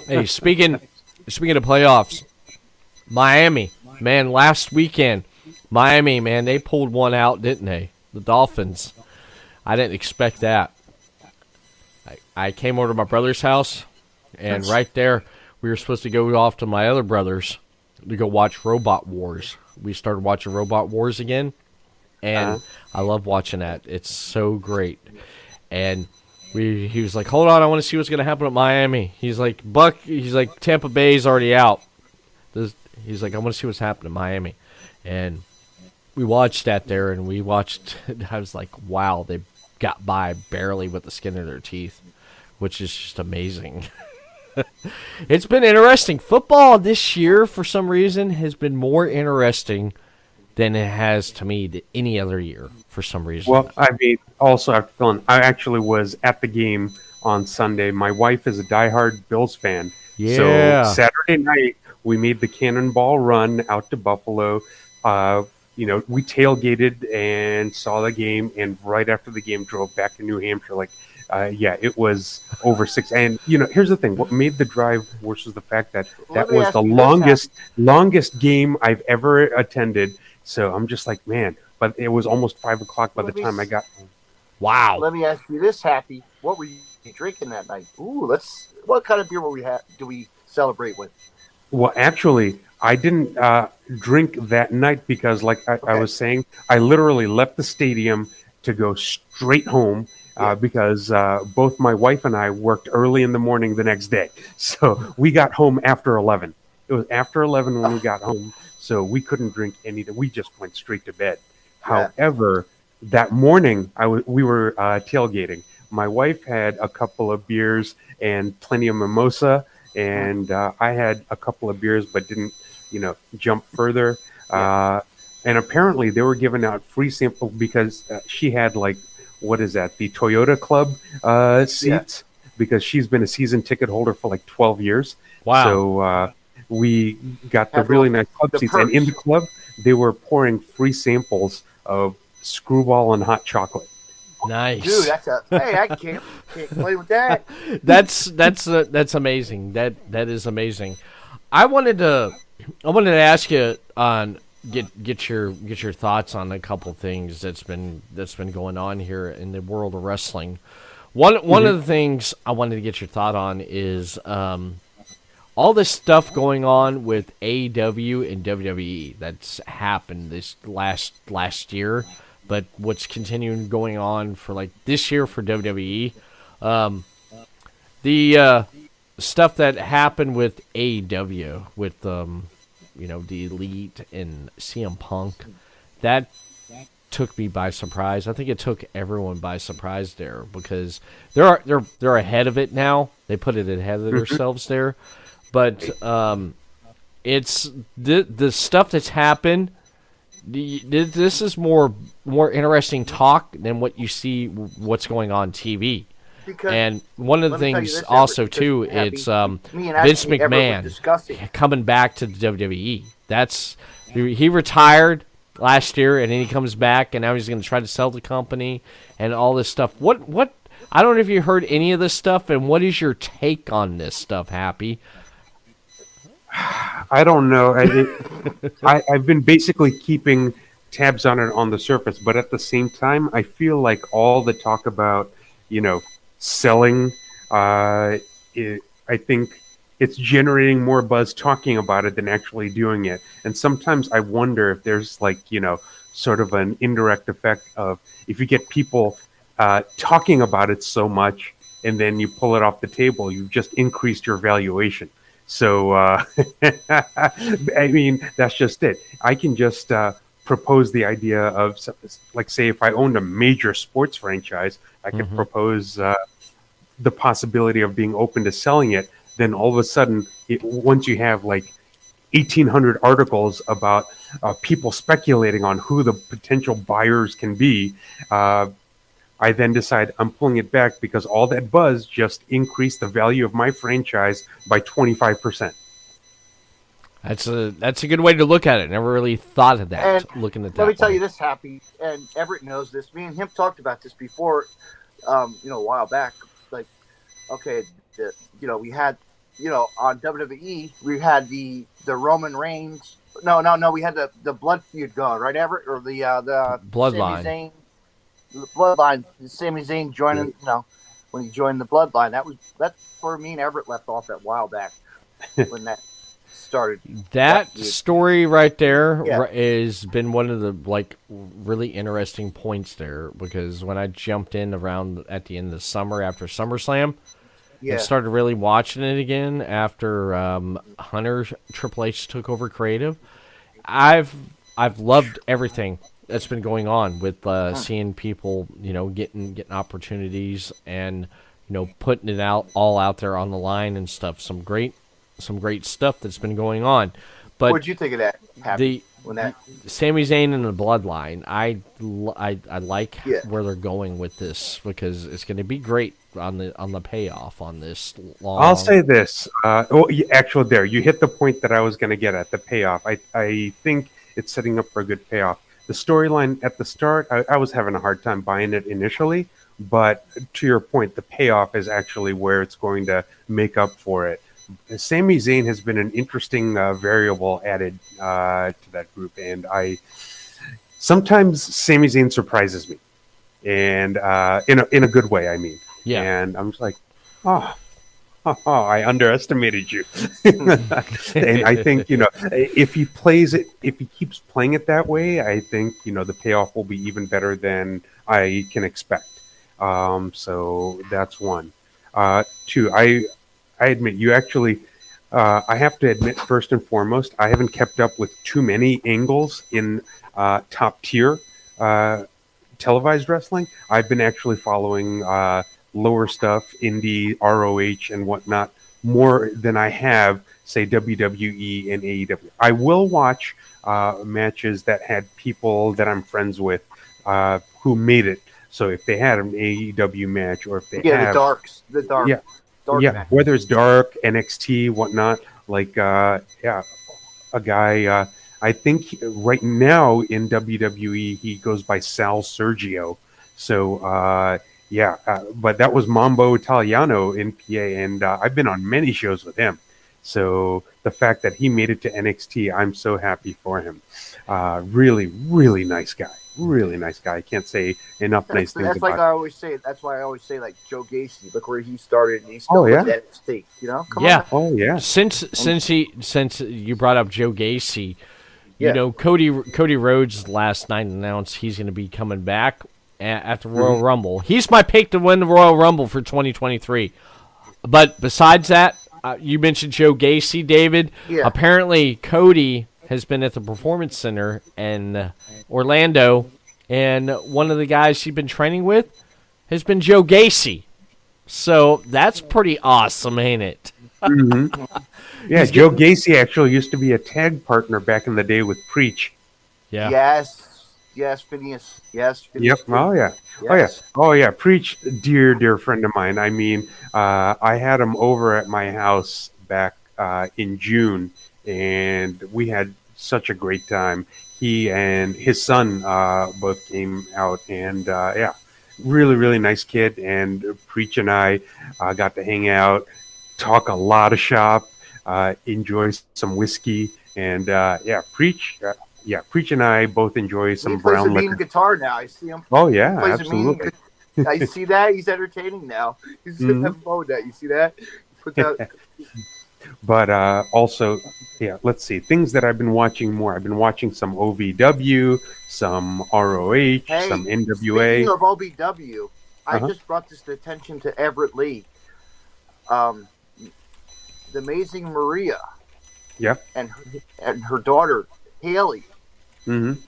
Hey, speaking of playoffs, Miami, man, last weekend, Miami, man, they pulled one out, didn't they? The Dolphins. I didn't expect that. I came over to my brother's house, and right there, we were supposed to go off to my other brother's to go watch Robot Wars. We started watching Robot Wars again, and I love watching that. It's so great. And he was like, hold on, I want to see what's going to happen at Miami. He's like, Tampa Bay's already out. He's like, I want to see what's happening in Miami. And we watched that there, and I was like, wow, they got by barely with the skin of their teeth, which is just amazing. It's been interesting. Football this year, for some reason, has been more interesting than it has to me any other year, for some reason. Well, I mean, also after feeling, I actually was at the game on Sunday. My wife is a diehard Bills fan. Yeah. So Saturday night, we made the Cannonball Run out to Buffalo. We tailgated and saw the game, and right after the game, drove back to New Hampshire. It was over 6. And here's the thing: what made the drive worse was the fact that was the longest game I've ever attended. So I'm just like, man. But it was almost 5 o'clock by the time I got home. Wow. Let me ask you this, Happy: what were you drinking that night? What kind of beer do we celebrate with? Well, actually, I didn't drink that night because, like I was saying, I literally left the stadium to go straight home because both my wife and I worked early in the morning the next day. So we got home after 11. It was after 11 when we got home, so we couldn't drink anything. We just went straight to bed. Yeah. However, that morning we were tailgating. My wife had a couple of beers and plenty of mimosa, and I had a couple of beers but didn't, jump further. And apparently they were giving out free samples because she had the Toyota Club seats because she's been a season ticket holder for like 12 years. Wow. So we got the really nice club seats, and in the club they were pouring free samples of Screwball and hot chocolate. Nice, dude. I can't play with that. That's amazing. That is amazing. I wanted to ask you on get your thoughts on a couple things that's been going on here in the world of wrestling. One of the things I wanted to get your thought on is all this stuff going on with AEW and WWE that's happened this last year, but what's continuing going on for like this year for WWE. The stuff that happened with AEW with the Elite and CM Punk, that took me by surprise. I think it took everyone by surprise there because they're ahead of it now. They put it ahead of themselves there. But it's the stuff that's happened. This is more interesting talk than what you see what's going on TV. And one of the things also too, it's Vince McMahon coming back to the WWE. He retired last year, and then he comes back, and now he's going to try to sell the company and all this stuff. What? I don't know if you heard any of this stuff, and what is your take on this stuff, Happy? I don't know. I've been basically keeping tabs on it on the surface, but at the same time, I feel like all the talk about, selling, I think it's generating more buzz talking about it than actually doing it. And sometimes I wonder if there's sort of an indirect effect of if you get people talking about it so much and then you pull it off the table, you've just increased your valuation. So, I mean, that's just it. I can just propose the idea of, say, if I owned a major sports franchise, I could propose the possibility of being open to selling it. Then all of a sudden, once you have 1,800 articles about people speculating on who the potential buyers can be, I then decide I'm pulling it back because all that buzz just increased the value of my franchise by 25%. That's a good way to look at it. Never really thought of that. And looking at that. Let me tell you this, Happy, and Everett knows this. Me and him talked about this before, a while back. Like, okay, we had, on WWE, we had the Roman Reigns. No, we had the blood feud going, right, Everett, or the Bloodline. Sami Zayn, Bloodline. Sami Zayn joining, when he joined the Bloodline. That's where me and Everett left off that while back when that started. That story right there has been one of the really interesting points there, because when I jumped in around at the end of the summer after SummerSlam, and started really watching it again after Hunter Triple H took over creative, I've loved everything that's been going on with seeing people getting opportunities and putting it all out there on the line and stuff. Some great stuff that's been going on. But what'd you think of that? Happy, Sami Zayn and the Bloodline, I like where they're going with this, because it's going to be great on the payoff on this long. I'll say this. Actually, there you hit the point that I was going to get at, the payoff. I think it's setting up for a good payoff. The storyline at the start, I was having a hard time buying it initially, but to your point, the payoff is actually where it's going to make up for it. Sami Zayn has been an interesting variable added to that group, and sometimes Sami Zayn surprises me, and in a good way, I mean. Yeah. And I'm just like, I underestimated you. And I think if he keeps playing it that way, I think the payoff will be even better than I can expect. So that's one. Two, I admit, you actually, I have to admit, first and foremost, I haven't kept up with too many angles in top tier televised wrestling. I've been actually following lower stuff, indie, ROH, and whatnot, more than I have, say, WWE and AEW. I will watch matches that had people that I'm friends with who made it. So if they had an AEW match, or if they have the dark. Match. Whether it's dark, NXT, whatnot, like a guy. I think right now in WWE he goes by Sal Sergio. So but that was Mambo Italiano in PA, and I've been on many shows with him. So the fact that he made it to NXT, I'm so happy for him. Really, really nice guy. Really nice guy. I can't say enough nice things about him. I always say. That's why I always say, like, Joe Gacy. Look where he started, and he's still with NXT. Come on. Oh yeah. Since you brought up Joe Gacy, Cody Rhodes last night announced he's going to be coming back at the Royal Rumble. He's my pick to win the Royal Rumble for 2023. But besides that, you mentioned Joe Gacy, David. Yeah. Apparently, Cody has been at the Performance Center in Orlando, and one of the guys he's been training with has been Joe Gacy. So that's pretty awesome, ain't it? Mm-hmm. Yeah, Joe Gacy actually used to be a tag partner back in the day with Preach. Yeah. Yes, Phineas. Yes, Phineas. Yep. Oh yeah. Preach, dear friend of mine. I mean, I had him over at my house back in June, and we had such a great time. He and his son both came out, and really, really nice kid. And Preach and I got to hang out, talk a lot of shop, enjoy some whiskey, and Preach. Preach and I both enjoy some brown liquor. He plays a mean guitar now. I see him. Oh yeah, absolutely. I see that. He's entertaining now. He's having fun with that. You see that? But also, let's see. Things that I've been watching more. I've been watching some OVW, some ROH, some NWA. Speaking of OVW, I just brought this to attention to Everett Lee. The Amazing Maria. Yeah. And her daughter, Haley. Mm-hmm.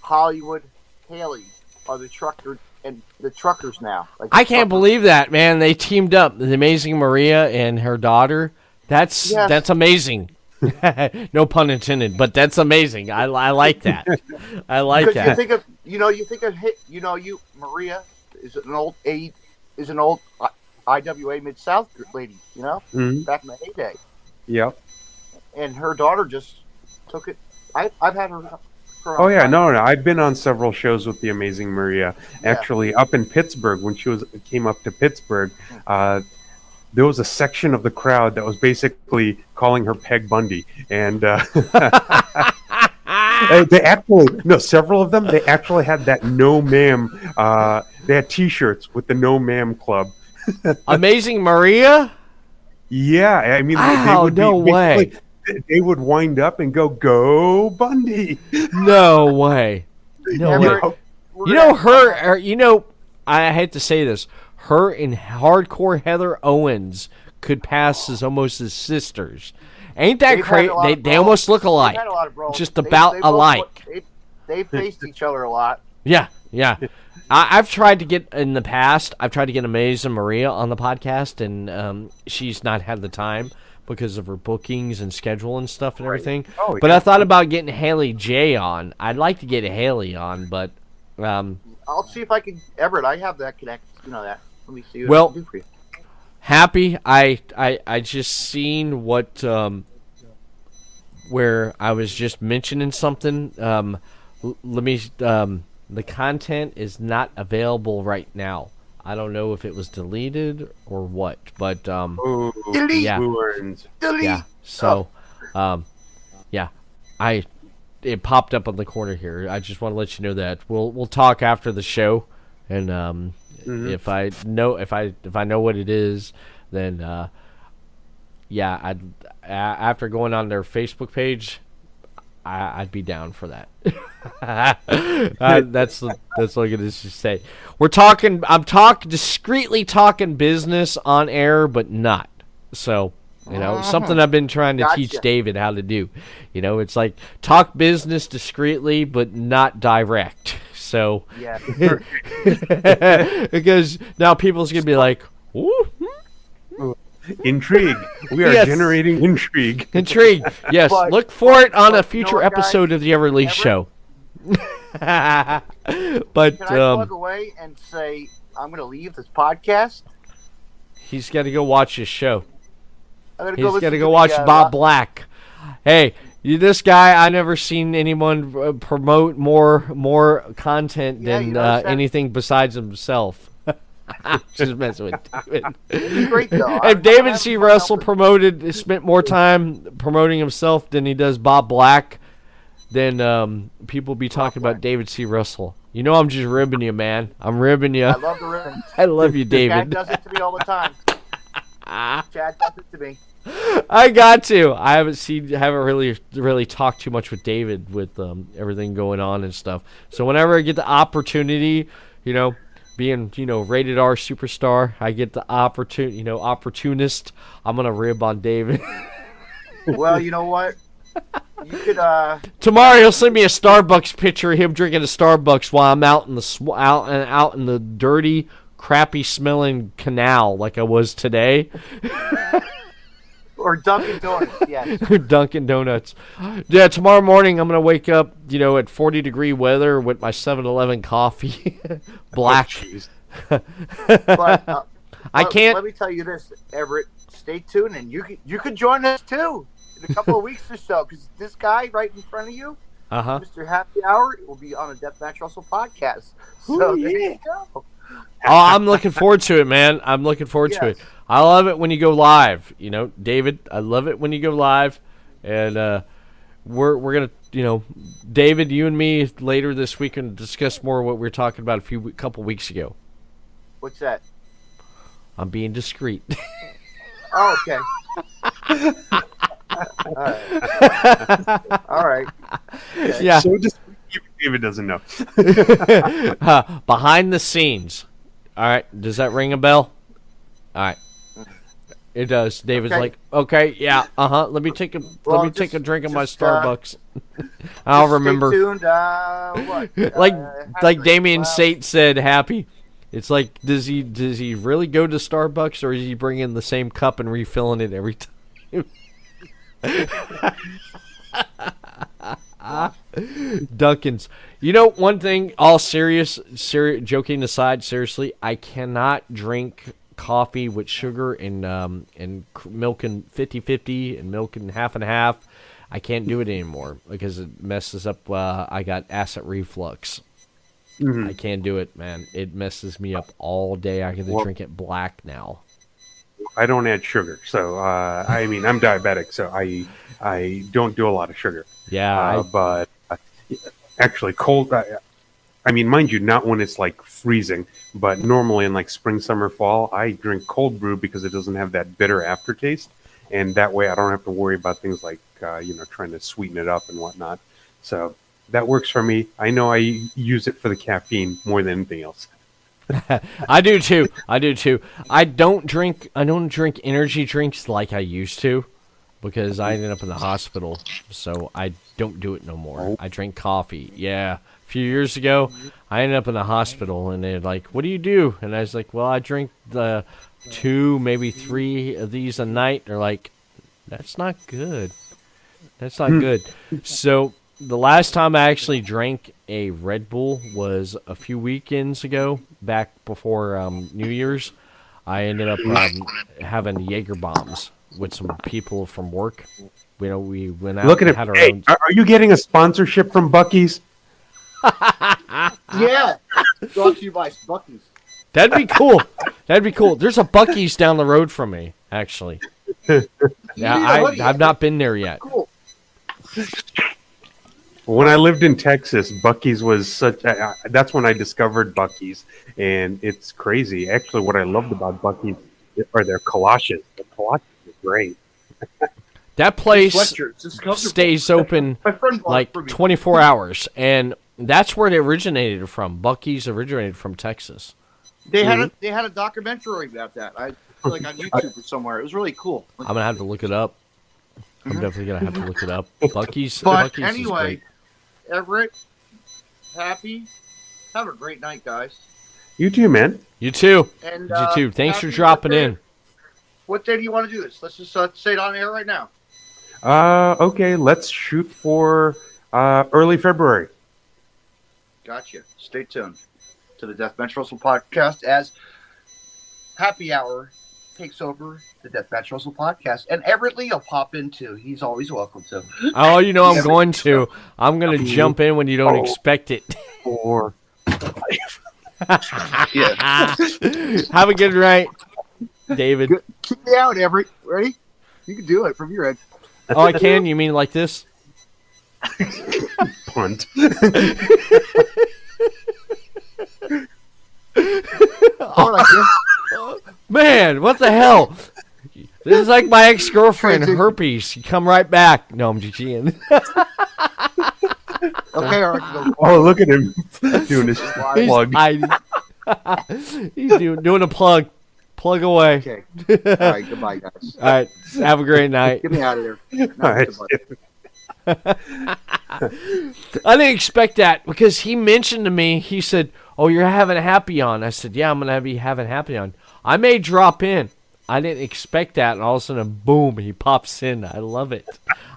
Hollywood Haley are the truckers now. I can't believe that, man. They teamed up. The Amazing Maria and her daughter. That's amazing. No pun intended, but that's amazing. I like that. I like that. Maria is an old IWA Mid-South lady, back in the heyday. Yep. and her daughter just took it. I've had her. Oh yeah, no, I've been on several shows with the Amazing Maria. Yeah. Actually, up in Pittsburgh, when she came up to Pittsburgh, there was a section of the crowd that was basically calling her Peg Bundy, and several of them, they actually had that No Ma'am. They had T-shirts with the No Ma'am Club. Amazing Maria. Yeah, I mean, they would wind up and go Bundy. No way. No way. I hate to say this, her and hardcore Heather Owens could pass as almost as sisters. Ain't that crazy? They almost look alike. Just about alike. They faced each other a lot. Yeah. I've tried to get, in the past, Amazing Maria on the podcast, and she's not had the time because of her bookings and schedule and stuff and everything. Oh, but I thought about getting Haley J on. I'd like to get Haley on, but I'll see if I can. Everett, I have that connect. You know that. Let me see what I can do for you. Happy. I just seen what where I was just mentioning something. Let me. The content is not available right now. I don't know if it was deleted or what, but delete. Yeah. Delete. Yeah. So, yeah, it popped up on the corner here. I just want to let you know that we'll talk after the show, and if I know what it is, then yeah, after going on their Facebook page, I'd be down for that. That's what I'm gonna say. I'm discreetly talking business on air, but not. So, something I've been trying to teach David how to do. It's like talk business discreetly, but not direct. So, yeah, because now people's gonna be like, ooh. Intrigue. We are generating intrigue. Intrigue. Yes. Look for it on a future episode of the Everett Show. But can I plug away and say I'm going to leave this podcast? He's got to go watch his show. He's got to go watch Bob Black. Hey, this guy, I never seen anyone promote more content than anything besides himself. Just messing with David. He's great, though. If David C. Russell spent more time promoting himself than he does Bob Black, then people be talking about David C. Russell. I'm just ribbing you, man. I'm ribbing you. I love the ribbon. I love you, David. Chad does it to me all the time. Chad does it to me. I got to. I haven't really talked too much with David with everything going on and stuff. So whenever I get the opportunity, being, rated R superstar, I get the opportunist. I'm gonna rib on David. Well, you know what? You could. Tomorrow he'll send me a Starbucks picture of him drinking a Starbucks while I'm out in the dirty, crappy smelling canal like I was today. Or Dunkin' Donuts, yes. Dunkin' Donuts. Yeah, tomorrow morning I'm going to wake up, at 40-degree weather with my 7-Eleven coffee. Black. But I can't. Let me tell you this, Everett. Stay tuned, and you could join us, too, in a couple of weeks or so, because this guy right in front of you, Mr. Happy Hour, will be on a Deathmatch Russell podcast. So there you go. Oh, I'm looking forward to it, man. I'm looking forward to it. I love it when you go live, David. I love it when you go live, and we're gonna, David, you and me later this week and discuss more what we were talking about a couple weeks ago. What's that? I'm being discreet. Oh, okay. All right. Okay. Yeah. So just David doesn't know. Behind the scenes. All right. Does that ring a bell? All right. It does. David's like, okay, yeah, let me take a take a drink of my Starbucks. I'll remember. Stay tuned. Like Damien Sate said, Happy. It's like, does he really go to Starbucks, or is he bringing the same cup and refilling it every time? Dunkin's. One thing, all joking aside, seriously, I cannot drink coffee with sugar and milk and 50-50 and milk and half and half. I can't do it anymore because it messes up. I got acid reflux. I can't do it, man. It messes me up all day. I get to drink it black now. I don't add sugar, so I mean I'm diabetic, so I don't do a lot of sugar. Yeah, but actually cold. I mean, mind you, not when it's like freezing, but normally in like spring, summer, fall, I drink cold brew because it doesn't have that bitter aftertaste, and that way I don't have to worry about things like trying to sweeten it up and whatnot. So that works for me. I know I use it for the caffeine more than anything else. I do too. I don't drink energy drinks like I used to because I ended up in the hospital, so I don't do it no more. I drink coffee. Yeah. A few years ago, I ended up in the hospital, and they're like, "What do you do?" And I was like, "Well, I drink the 2, maybe 3 of these a night." They're like, "That's not good. That's not good." So the last time I actually drank a Red Bull was a few weekends ago, back before New Year's. I ended up having Jaeger bombs with some people from work. We went out. Look at and it. had our Hey, own. are you getting a sponsorship from Buc-ee's? Yeah, brought to you by Buc-ee's. That'd be cool. There's a Buc-ee's down the road from me, actually. Yeah, I've not been there yet. Cool. When I lived in Texas, Buc-ee's was such. That's when I discovered Buc-ee's, and it's crazy. Actually, what I loved about Buc-ee's are their kolaches. The kolaches are great. That place Sweatshirts. It's comfortable. stays open My friend bought it like for me. 24 hours, and that's where they originated from. Buc-ee's originated from Texas. They had a documentary about that. I like on YouTube or somewhere. It was really cool. I'm gonna have to look it up. I'm definitely gonna have to look it up. Buc-ee's. But Buc-ee's anyway, is great. Everett, happy. Have a great night, guys. You too, man. You too. And You too. Thanks for happy dropping birthday. in. What day do you want to do this? Let's just say it on air right now. Okay, let's shoot for early February. Gotcha. Stay tuned to the Deathmatch Russell Podcast as Happy Hour takes over the Deathmatch Russell Podcast. And Everett Lee will pop in too. He's always welcome to. Oh, you know I'm going to. I'm gonna jump in when you don't expect it. 4. Yeah. Have a good night, David. Good. Keep me out, Everett. Ready? You can do it from your end. Oh, I can? You mean like this? Punt. Or like this. Man, what the hell? This is like my ex-girlfriend, herpes. You come right back. No, I'm just kidding. Okay, all right. Oh, look at him doing his plug. He's doing a plug. Plug away. Okay. All right. Goodbye, guys. All right. Have a great night. Get me out of there. No, All right. goodbye. I didn't expect that because he mentioned to me, he said, "Oh, you're having Happy on." I said, "Yeah, I'm going to be having Happy on." I may drop in. I didn't expect that, and all of a sudden, boom, he pops in. I love it.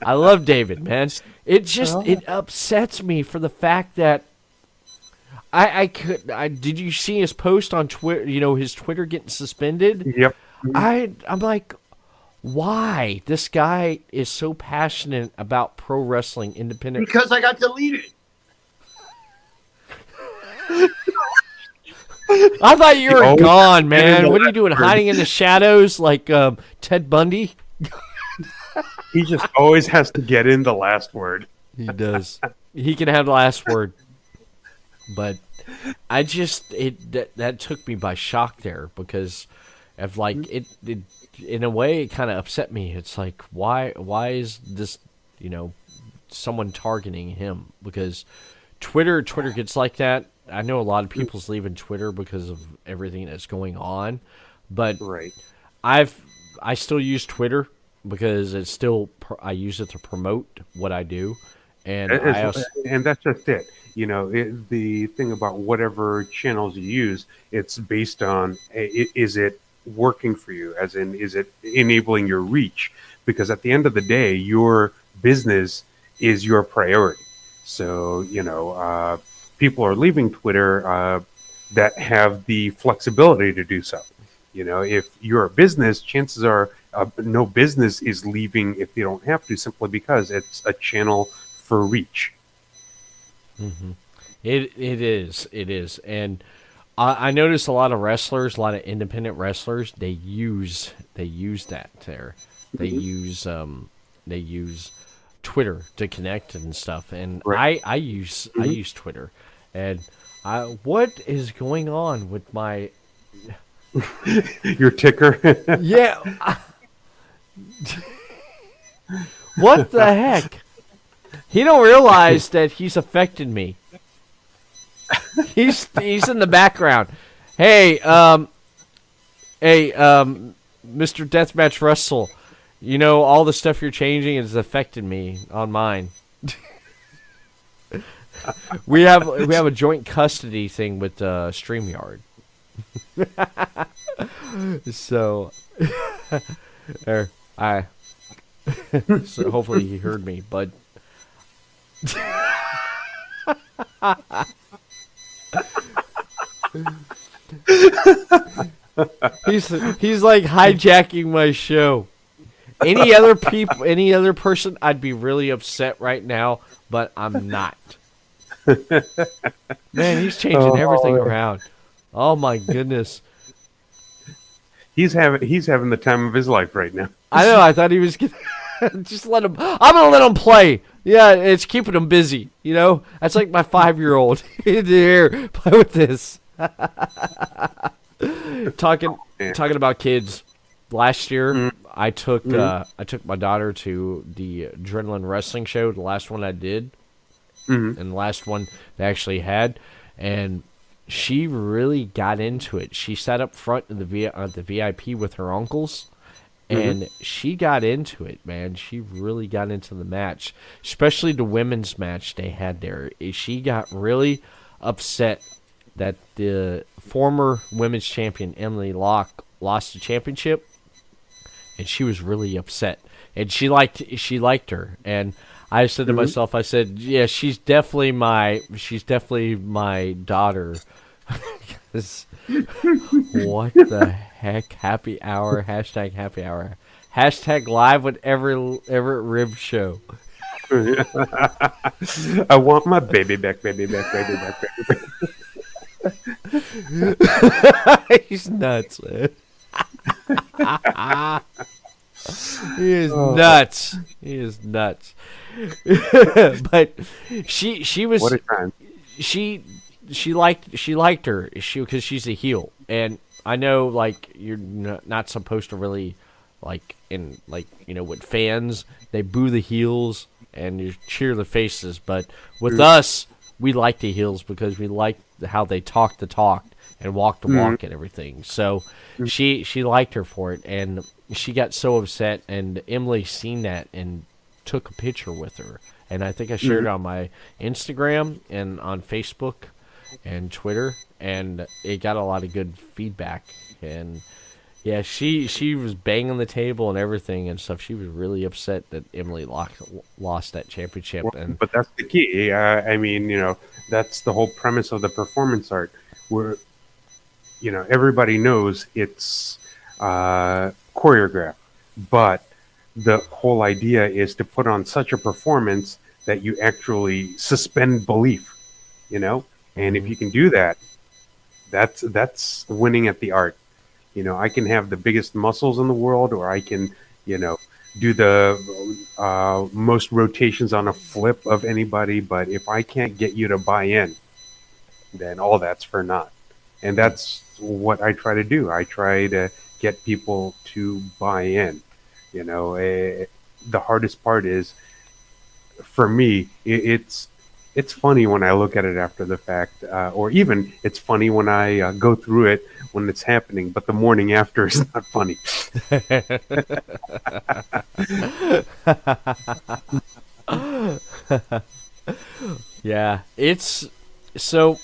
I love David, man. It upsets me for the fact that did you see his post on Twitter, his Twitter getting suspended? Yep. I'm like, why? This guy is so passionate about pro wrestling independent. Because I got deleted. I thought you were gone, man. What are you doing? Hiding in the shadows like Ted Bundy? He just always has to get in the last word. He does. He can have the last word. But I just that took me by shock there because of it in a way it kind of upset me. It's like why is this someone targeting him? Because Twitter gets like that. I know a lot of people's leaving Twitter because of everything that's going on, but Right. I still use Twitter because it's still I use it to promote what I do, and And that's just it. The thing about whatever channels you use, it's based on is it working for you? As in, is it enabling your reach? Because at the end of the day, your business is your priority. So, people are leaving Twitter that have the flexibility to do so. If you're a business, chances are no business is leaving if they don't have to, simply because it's a channel for reach. Mm-hmm. It is, and I notice a lot of wrestlers, a lot of independent wrestlers, they use that there. They use Twitter to connect and stuff, and Right. I use Twitter, and what is going on with my Your ticker. yeah? What the heck? He don't realize that he's affected me. He's in the background. Hey, Mr. Deathmatch Russell, all the stuff you're changing has affected me on mine. we have a joint custody thing with StreamYard. So, so hopefully he heard me, but. He's like hijacking my show. Any other person, I'd be really upset right now, but I'm not. Man, he's changing everything around. Oh my goodness. He's having the time of his life right now. I know. I thought he was gonna just let him. I'm gonna let him play. Yeah, it's keeping him busy. That's like my 5-year-old. Here, play with this. Talking about kids. Last year, I took my daughter to the Adrenaline Wrestling Show, the last one I did, and the last one they actually had, and she really got into it. She sat up front in the VIP with her uncles, and she got into it, man. She really got into the match, especially the women's match they had there. She got really upset that the former women's champion, Emily Locke, lost the championship, and she was really upset. And she liked her. And I said to myself, I said, yeah, she's definitely my daughter. What the heck? Happy hour, hashtag happy hour. Hashtag live with Everett Rib Show. I want my baby back, baby back, baby back, baby back. He's nuts, man. He is nuts. He is nuts. But she was. What a time. She liked her because she's a heel, and I know like you're not supposed to really with fans they boo the heels and you cheer the faces, but with us we like the heels because we like how they talk the talk and walk the walk and everything. So she liked her for it, and she got so upset, and Emily seen that and took a picture with her, and I think I shared it on my Instagram and on Facebook and Twitter, and it got a lot of good feedback. And yeah, she was banging the table and everything and stuff. She was really upset that Emily lost that championship. But that's the key. I mean, that's the whole premise of the performance art, where everybody knows it's choreographed, but the whole idea is to put on such a performance that you actually suspend belief, and if you can do that, that's winning at the art. I can have the biggest muscles in the world, or I can, do the most rotations on a flip of anybody, but if I can't get you to buy in, then all that's for naught. And that's what I try to do. I try to get people to buy in. The hardest part is, for me, it's funny when I look at it after the fact, or even it's funny when I go through it when it's happening, but the morning after is not funny. Yeah, it's so.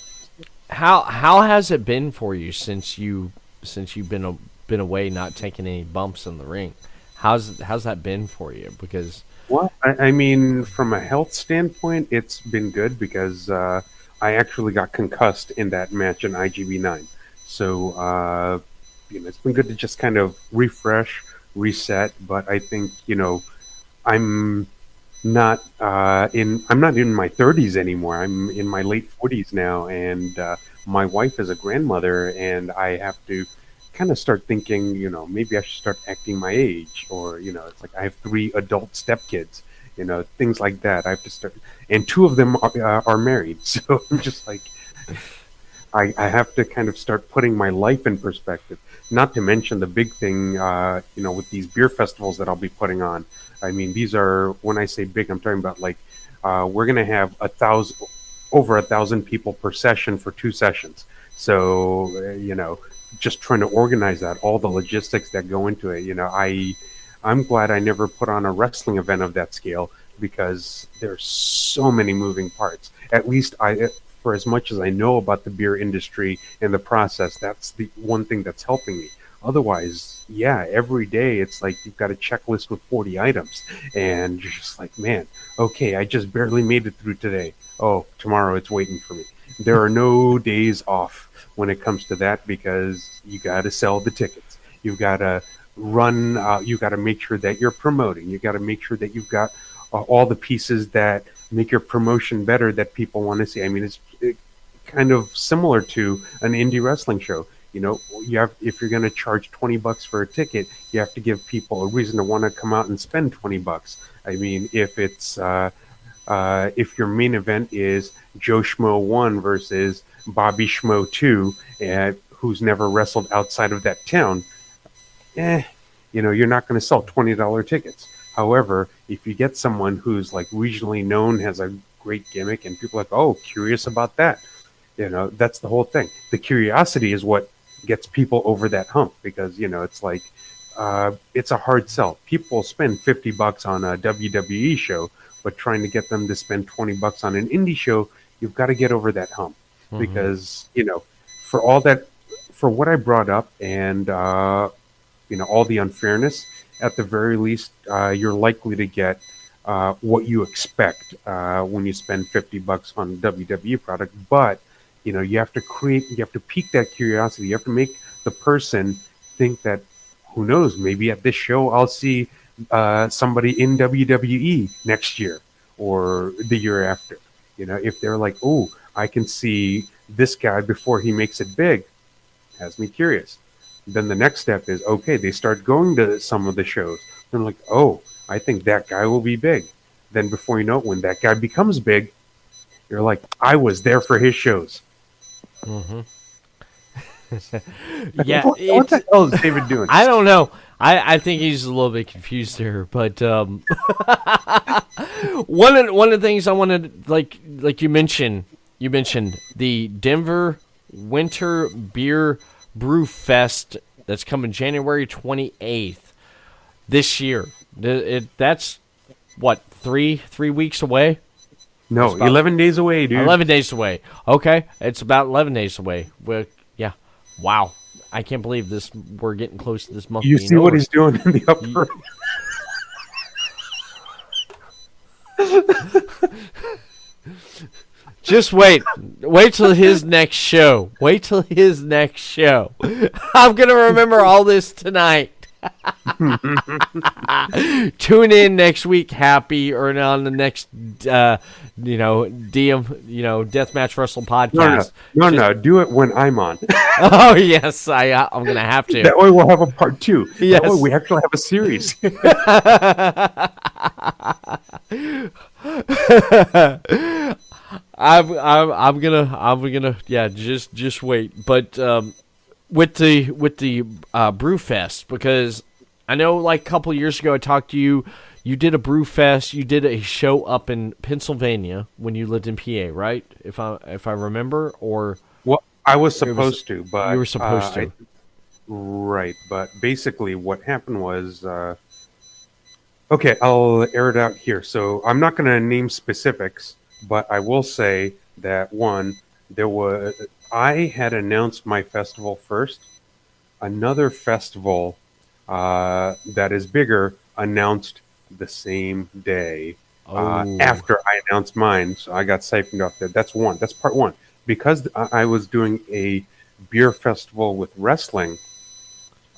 How has it been for you since you've been away, not taking any bumps in the ring? How's that been for you? Because well, I mean, from a health standpoint, it's been good because I actually got concussed in that match in IGB9. So it's been good to just kind of refresh, reset. But I think I'm I'm not in my 30s anymore. I'm in my late 40s now, and my wife is a grandmother, and I have to kind of start thinking, maybe I should start acting my age, or it's like I have 3 adult stepkids, things like that. I have to start, and 2 of them are married, so I'm just like, I have to kind of start putting my life in perspective. Not to mention the big thing, with these beer festivals that I'll be putting on. I mean, these are, when I say big, I'm talking about like we're going to have over 1,000 people per session for 2 sessions. So just trying to organize that, all the logistics that go into it. I'm glad I never put on a wrestling event of that scale because there's so many moving parts. At least for as much as I know about the beer industry and the process, that's the one thing that's helping me. Otherwise, yeah, every day it's like you've got a checklist with 40 items, and you're just like, man, okay, I just barely made it through today. Oh, tomorrow it's waiting for me. There are no days off when it comes to that because you got to sell the tickets. You've got to run, you got to make sure that you're promoting. You got to make sure that you've got all the pieces that make your promotion better that people want to see. I mean, it's kind of similar to an indie wrestling show. If you're going to charge $20 for a ticket, you have to give people a reason to want to come out and spend $20. I mean, if it's if your main event is Joe Schmo 1 versus Bobby Schmo 2, who's never wrestled outside of that town, you're not going to sell $20 tickets. However, if you get someone who's like regionally known, has a great gimmick, and people are like, oh, curious about that, that's the whole thing. The curiosity is what gets people over that hump because, it's like, it's a hard sell. People spend $50 on a WWE show, but trying to get them to spend $20 on an indie show, you've got to get over that hump because, for all that, for what I brought up and, all the unfairness, at the very least, you're likely to get what you expect when you spend $50 on a WWE product. But, you have to pique that curiosity. You have to make the person think that, who knows, maybe at this show I'll see somebody in WWE next year or the year after. If they're like, oh, I can see this guy before he makes it big, has me curious. Then the next step is, okay, they start going to some of the shows. They're like, oh, I think that guy will be big. Then before you know it, when that guy becomes big, you're like, I was there for his shows. Yeah. What the hell is David doing? I don't know. I think he's a little bit confused here, but one of the things I wanted, like you mentioned the Denver Winter Brew Fest that's coming January 28th this year. That's what, three weeks away? No, 11 days away, dude. 11 days away. Okay, it's about 11 days away. Yeah. Wow. I can't believe this. We're getting close to this month. You see what he's doing in the upper. Just wait. Wait till his next show. Wait till his next show. I'm going to remember all this tonight. Tune in next week, Happy, or on the next, Deathmatch Russell podcast. No, do it when I'm on. Oh, yes, I'm going to have to. That way we'll have a part 2. Yes. That way we actually have a series. I'm gonna just wait. But with the Brew Fest, because I know like a couple years ago I talked to you. You did a Brew Fest. You did a show up in Pennsylvania when you lived in PA, right? If I remember, or well, I was supposed to, but you were supposed to. Right, but basically what happened was, okay, I'll air it out here. So I'm not going to name specifics, but I will say that I had announced my festival first. Another festival that is bigger announced the same day after I announced mine. So I got siphoned off there. That's one. That's part one. Because I was doing a beer festival with wrestling,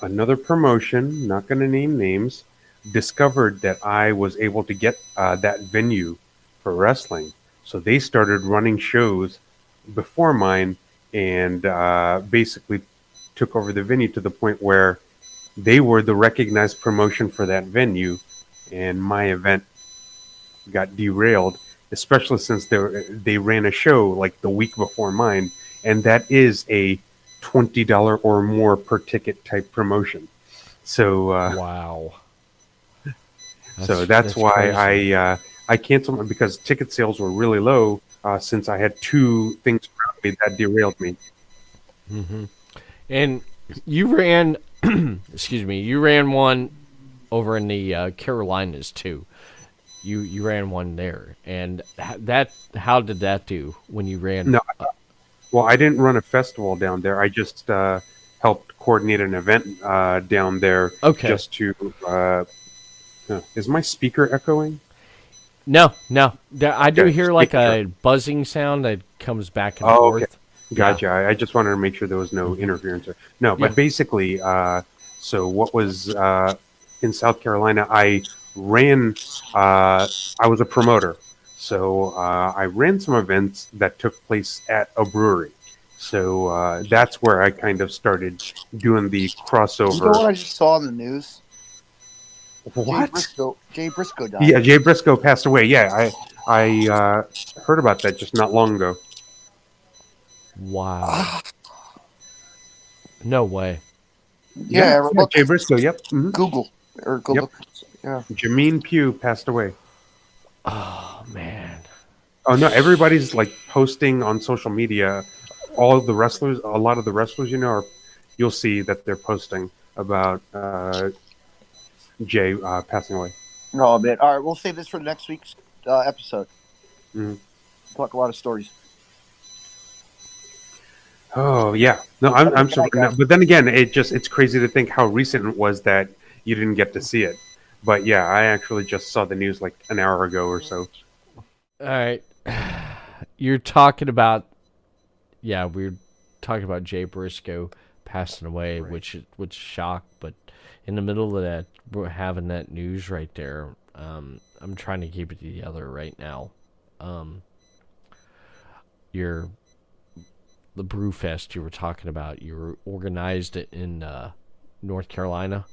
another promotion, not going to name names, discovered that I was able to get that venue for wrestling. So they started running shows before mine and basically took over the venue to the point where they were the recognized promotion for that venue, and my event got derailed, especially since they ran a show like the week before mine, and that is a $20 or more per ticket type promotion. So wow. That's why crazy. I canceled because ticket sales were really low since I had two things around me that derailed me. Mm-hmm. And you ran, excuse me, you ran one over in the Carolinas too. You ran one there, and how did that do when you ran? No, well, I didn't run a festival down there. I just helped coordinate an event down there. Okay. Just to is my speaker echoing? No. I do Okay, hear just like making a sure. buzzing sound that comes back and Oh, okay. forth. Gotcha. I just wanted to make sure there was no Mhm. interference. No, Yeah. but basically, so what was in South Carolina? I ran. I was a promoter, so I ran some events that took place at a brewery. So that's where I kind of started doing the You know crossover. what I just saw in the news? What? Jay Briscoe died. Yeah, Jay Briscoe passed away. Yeah, I heard about that just not long ago. Wow. No way. Yeah, Yeah, yeah, look, Jay Briscoe. Yep. Hmm. Google or go Yep. look. Yeah. Jameen Pugh passed away. Oh man. Oh no, everybody's like posting on social media. All the wrestlers, a lot of the wrestlers, you'll see that they're posting about Jay passing away. Oh man. All right, we'll save this for next week's episode. Mhm. Talk a lot of stories. Oh yeah, no, I'm super. No, but then again, it's crazy to think how recent it was that you didn't get to see it. But yeah, I actually just saw the news like an hour ago or so. All right. You're talking about we're talking about Jay Briscoe passing away, Right. which shocked, but in the middle of that, we're having that news right there. I'm trying to keep it together right now. Um, your the Brew Fest you were talking about, you were organized it in North Carolina,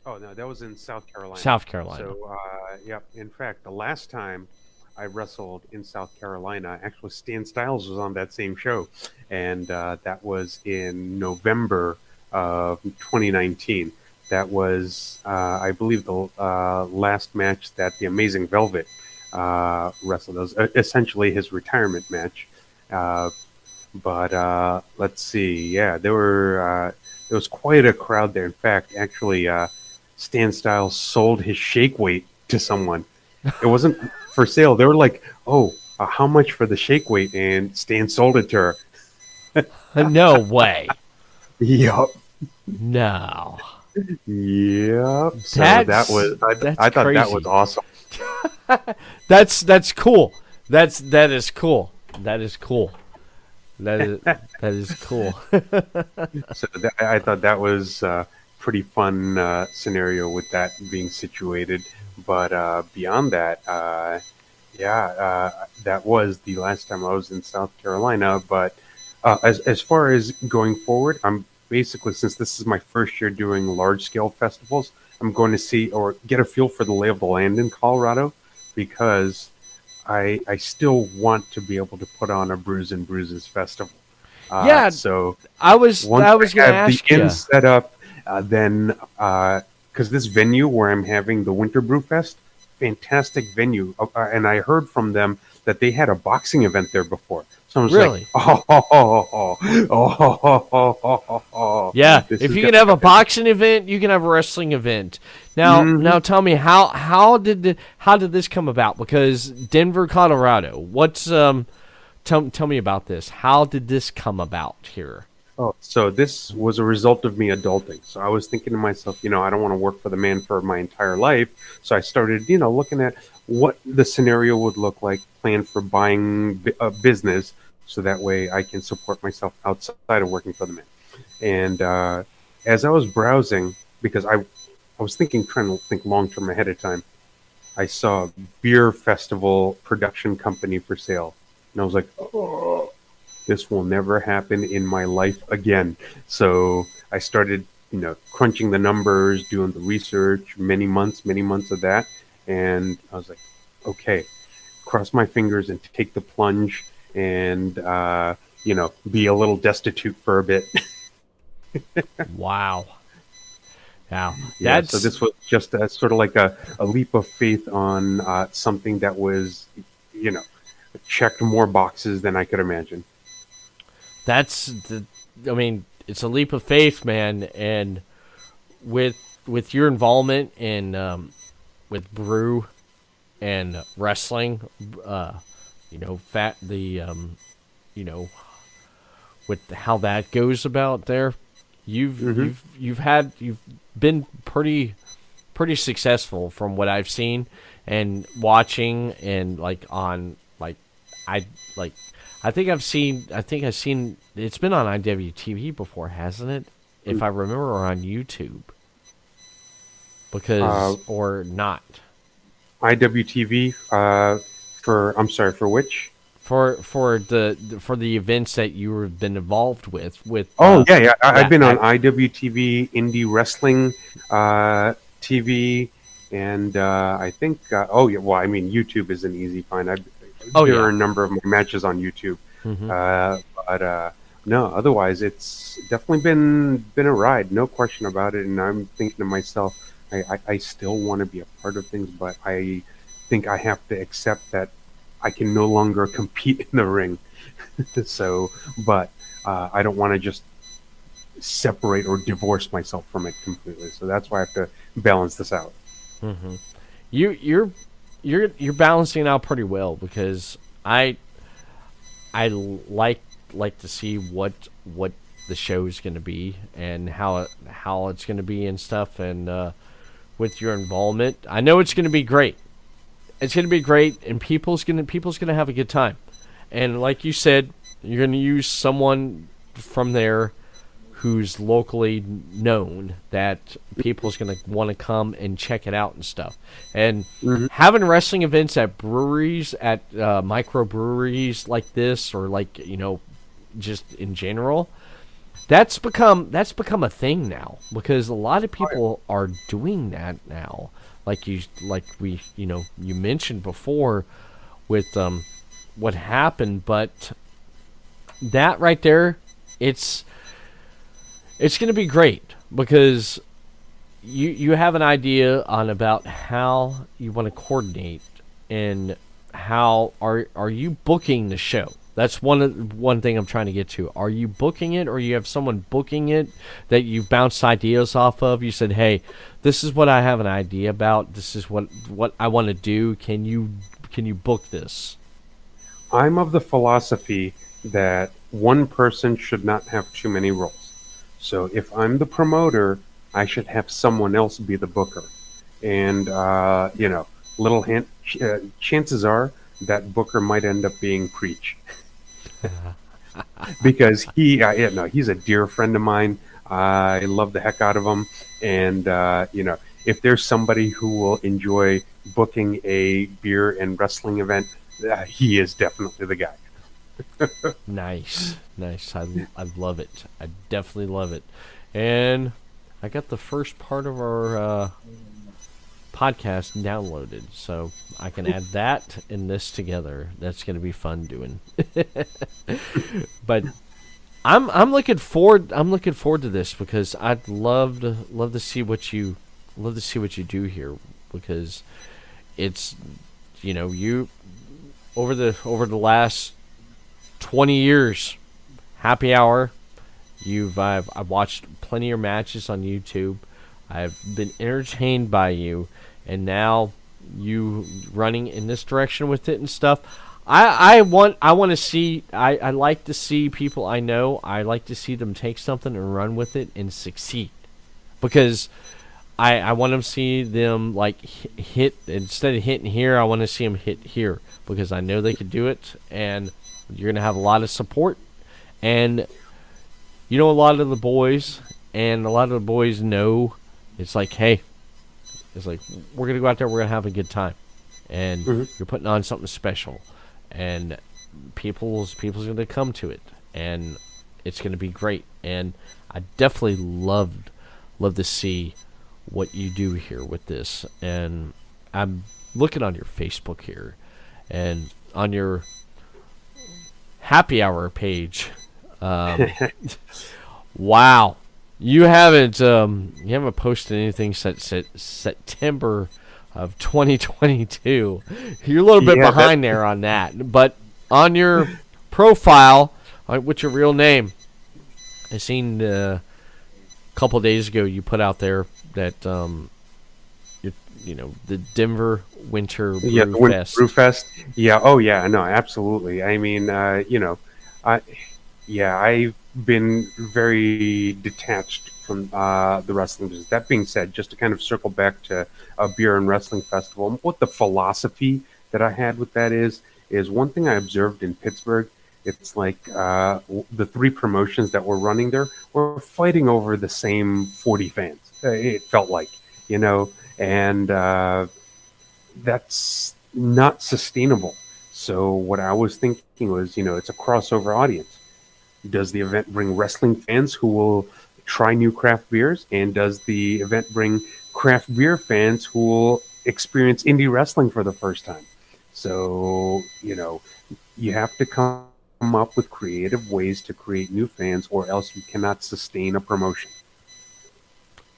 Oh no, that was in South Carolina. South Carolina. So yep. In fact, the last time I wrestled in South Carolina, actually Stan Styles was on that same show, and that was in November of 2019. That was, I believe, the last match that the Amazing Velvet wrestled. It was essentially his retirement match. Uh, but let's see. Yeah, there was quite a crowd there. In fact, actually, Stan Styles sold his shake weight to someone. It wasn't for sale. They were like, "Oh, how much for the shake weight?" And Stan sold it to her. No way. Yup. No. Yep. So that That's was. that's I thought that was crazy. awesome. That's cool. That is cool. That is cool. That is cool. So I thought that was pretty fun scenario with that being situated. But beyond that, that was the last time I was in South Carolina. But as far as going forward, I'm basically, since this is my first year doing large scale festivals, I'm going to see or get a feel for the lay of the land in Colorado because I still want to be able to put on a Brews and Bruises festival. Yeah, So I was once I was I gonna have the ask you. inn set up, then because this venue where I'm having the Winter Brew Fest, fantastic venue, and I heard from them that they had a boxing event there before. So I was like, Really? Yeah, this if is you gonna can have a happen. boxing event, you can have a wrestling event. Now Hmm. tell me how did this come about? Because Denver, Colorado. What's tell me about this. How did this come about here? Oh, so this was a result of me adulting. So I was thinking to myself, I don't want to work for the man for my entire life. So I started, looking at what the scenario would look like, plan for buying a business, so that way I can support myself outside of working for the man. And as I was browsing, because I was trying to think long term ahead of time, I saw beer festival production company for sale, and I was like, oh, this will never happen in my life again. So I started, crunching the numbers, doing the research, many months of that. And I was like, okay, cross my fingers and take the plunge and, be a little destitute for a bit. Wow. Now, Yeah, so this was just sort of like a leap of faith on something that was, checked more boxes than I could imagine. It's a leap of faith, man. And with your involvement in with brew and wrestling, with how that goes about there, you've been pretty successful from what I've seen and watching, and I think I've seen it's been on IWTV before, hasn't it? If I remember, or on YouTube. Because or not. IWTV for which? For the events that you have been involved with. I've been on IWTV, Indie Wrestling TV, and I think YouTube is an easy find. There are a number of my matches on YouTube, but no, otherwise it's definitely been a ride, no question about it. And I'm thinking to myself, I still want to be a part of things, but I think I have to accept that I can no longer compete in the ring. So, but I don't want to just separate or divorce myself from it completely. So that's why I have to balance this out. Mm-hmm. You're balancing out pretty well, because I like to see what the show's going to be and how it's going to be and stuff, and with your involvement, I know it's going to be great. It's going to be great, and people's going to have a good time. And like you said, you're going to use someone from there who's locally known, that people's going to want to come and check it out and stuff. And having wrestling events at breweries, at microbreweries like this, or just in general, that's become a thing now, because a lot of people are doing that now. You mentioned before with what happened, but that right there, it's going to be great, because you have an idea on about how you want to coordinate, and how are you booking the show. That's one thing I'm trying to get to. Are you booking it, or you have someone booking it that you bounced ideas off of? You said, hey, this is what I have an idea about. This is what I want to do. Can you book this? I'm of the philosophy that one person should not have too many roles. So if I'm the promoter, I should have someone else be the booker. And, little hint, chances are that booker might end up being Preach. Because he's a dear friend of mine. I love the heck out of him. And, if there's somebody who will enjoy booking a beer and wrestling event, he is definitely the guy. Nice. I love it. I definitely love it. And I got the first part of our podcast downloaded, so I can add that and this together. That's going to be fun doing. But I'm looking forward to this, because I'd love to see what you do here, because it's you over the last 20 years, Happy Hour, I've watched plenty of matches on YouTube. I've been entertained by you, and now you running in this direction with it and stuff. I want to see. I like to see people I know. I like to see them take something and run with it and succeed, because I want to see them hit, instead of hitting here. I want to see them hit here, because I know they could do it, and you're gonna have a lot of support. And a lot of the boys, and a lot of the boys know it's like, hey, it's like, we're going to go out there, we're going to have a good time. And you're putting on something special. And people's going to come to it. And it's going to be great. And I definitely love to see what you do here with this. And I'm looking on your Facebook here. And on your happy hour page. Wow. You haven't posted anything since September of 2022. You're a little bit behind there on that. But on your profile, what's your real name? I seen a couple days ago you put out there that the Denver Winter Brew Fest. Brew Fest. Yeah. Oh yeah. No, absolutely. I mean, I've been very detached from the wrestling business. That being said, just to kind of circle back to a beer and wrestling festival, what the philosophy that I had with that is one thing I observed in Pittsburgh. It's like the three promotions that were running there were fighting over the same 40 fans. It felt like, and that's not sustainable. So what I was thinking was, it's a crossover audience. Does the event bring wrestling fans who will try new craft beers? And does the event bring craft beer fans who will experience indie wrestling for the first time? So, you have to come up with creative ways to create new fans, or else you cannot sustain a promotion.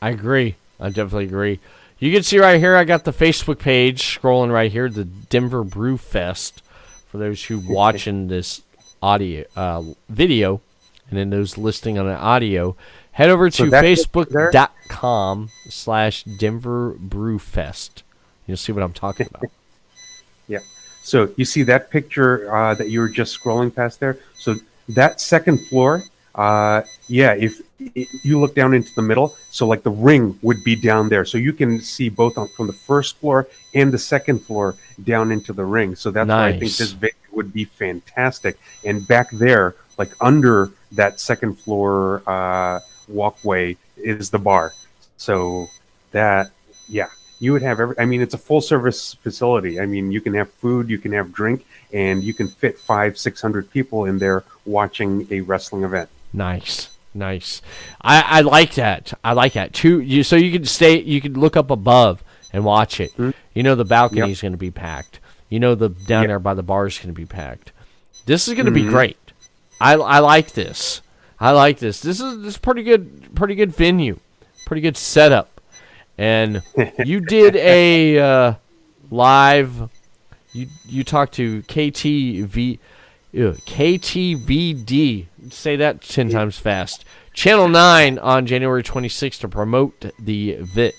I agree. I definitely agree. You can see right here, I got the Facebook page scrolling right here, the Denver Brew Fest, for those who watching this audio video, and then those listening on the audio. Head over to facebook.com/Denver Brew Fest. You'll see what I'm talking about. Yeah. So you see that picture that you were just scrolling past there? So that second floor, if you look down into the middle, so like the ring would be down there. So you can see both from the first floor and the second floor down into the ring. So that's why I think this video would be fantastic. And back there, like under that second floor walkway, is the bar. So that, you would have it's a full service facility. I mean, you can have food, you can have drink, and you can fit 500-600 people in there watching a wrestling event. Nice. I like that. Too. So you could look up above and watch it. Mm-hmm. The balcony is going to be packed. The down there by the bar is going to be packed. This is going to be great. I like this. This is pretty good venue, pretty good setup. And you did a live. You talked to KTVD. Say that 10 times fast. Channel 9 on January 26th to promote the event,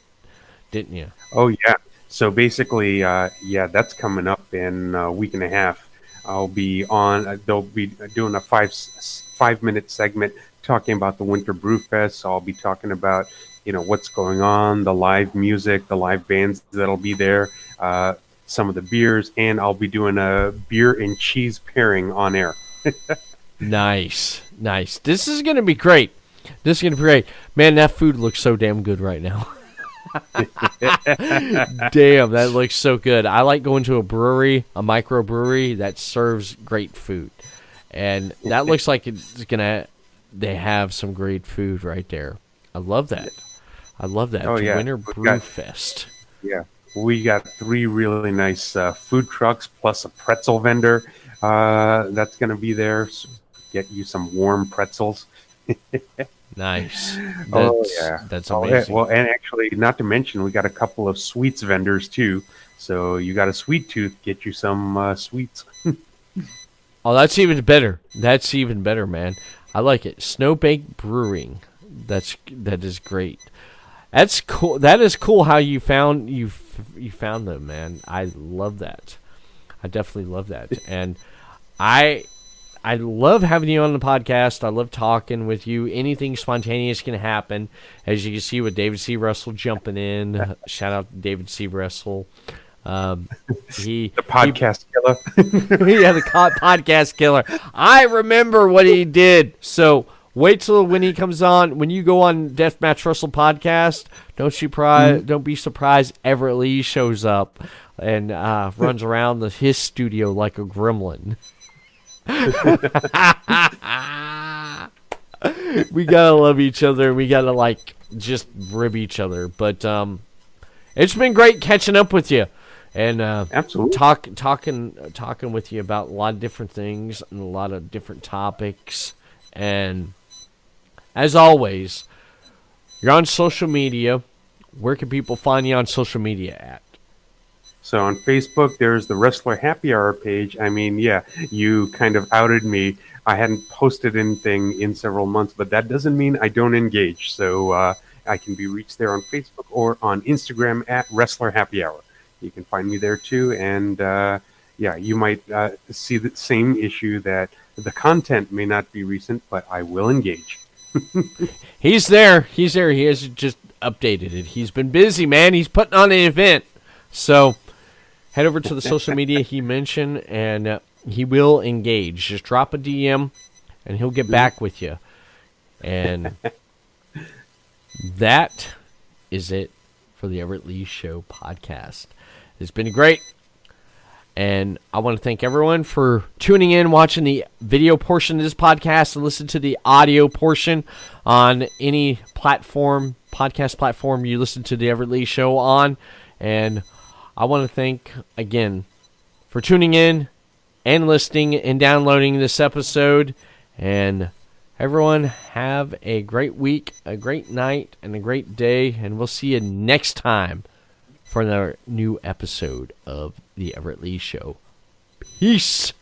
didn't you? Oh yeah. So basically, that's coming up in a week and a half. I'll be on. They'll be doing a 5-minute segment talking about the Winter Brew Fest. So I'll be talking about what's going on, the live music, the live bands that'll be there, some of the beers, and I'll be doing a beer and cheese pairing on air. Nice. This is gonna be great. Man, that food looks so damn good right now. Damn, that looks so good. I like going to a brewery, a microbrewery that serves great food. And that looks like they have some great food right there. I love that. Oh, yeah. Winter Brew Fest. Yeah. We got 3 really nice food trucks plus a pretzel vendor that's going to be there. So get you some warm pretzels. Nice. That's Yeah. amazing. Well, and actually, not to mention, we got a couple of sweets vendors too. So you got a sweet tooth, get you some sweets. Oh, that's even better. Man. I like it. Snowbank Brewing. That is great. That's cool. That is cool how you found them, man. I love that. I definitely love that. And I love having you on the podcast. I love talking with you. Anything spontaneous can happen. As you can see with David C. Russell jumping in. Shout out to David C. Russell. The podcast killer. Yeah, the podcast killer. I remember what he did. So wait till when he comes on. When you go on Deathmatch Russell Podcast, don't be surprised. Everett Lee shows up and runs around his studio like a gremlin. We gotta love each other. We gotta just rib each other. But it's been great catching up with you, and absolutely talking with you about a lot of different things and a lot of different topics. And as always, you're on social media. Where can people find you on social media at? So on Facebook, there's the Wrestler Happy Hour page. I mean, yeah, you kind of outed me. I hadn't posted anything in several months, but that doesn't mean I don't engage. So I can be reached there on Facebook or on Instagram at Wrestler Happy Hour. You can find me there too. And yeah, you might see the same issue that the content may not be recent, but I will engage. He's there. He has just updated it. He's been busy, man. He's putting on an event. So head over to the social media he mentioned, and he will engage. Just drop a DM, and he'll get back with you. And that is it for the Everett Lee Show podcast. It's been great. And I want to thank everyone for tuning in, watching the video portion of this podcast, and listen to the audio portion on any podcast platform you listen to the Everett Lee Show on. And I want to thank, again, for tuning in and listening and downloading this episode. And everyone, have a great week, a great night, and a great day. And we'll see you next time for another new episode of the Everett Lee Show. Peace.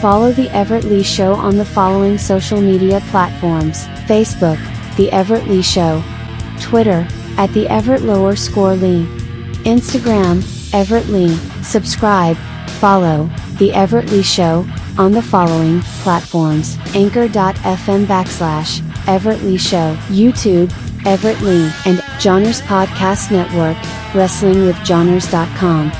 Follow the Everett Lee Show on the following social media platforms: Facebook, The Everett Lee Show; Twitter, @the Everett_Lee; Instagram, Everett Lee. Subscribe, follow The Everett Lee Show on the following platforms: Anchor.fm/Everett Lee Show, YouTube, Everett Lee, and Johners Podcast Network, WrestlingWithJohners.com.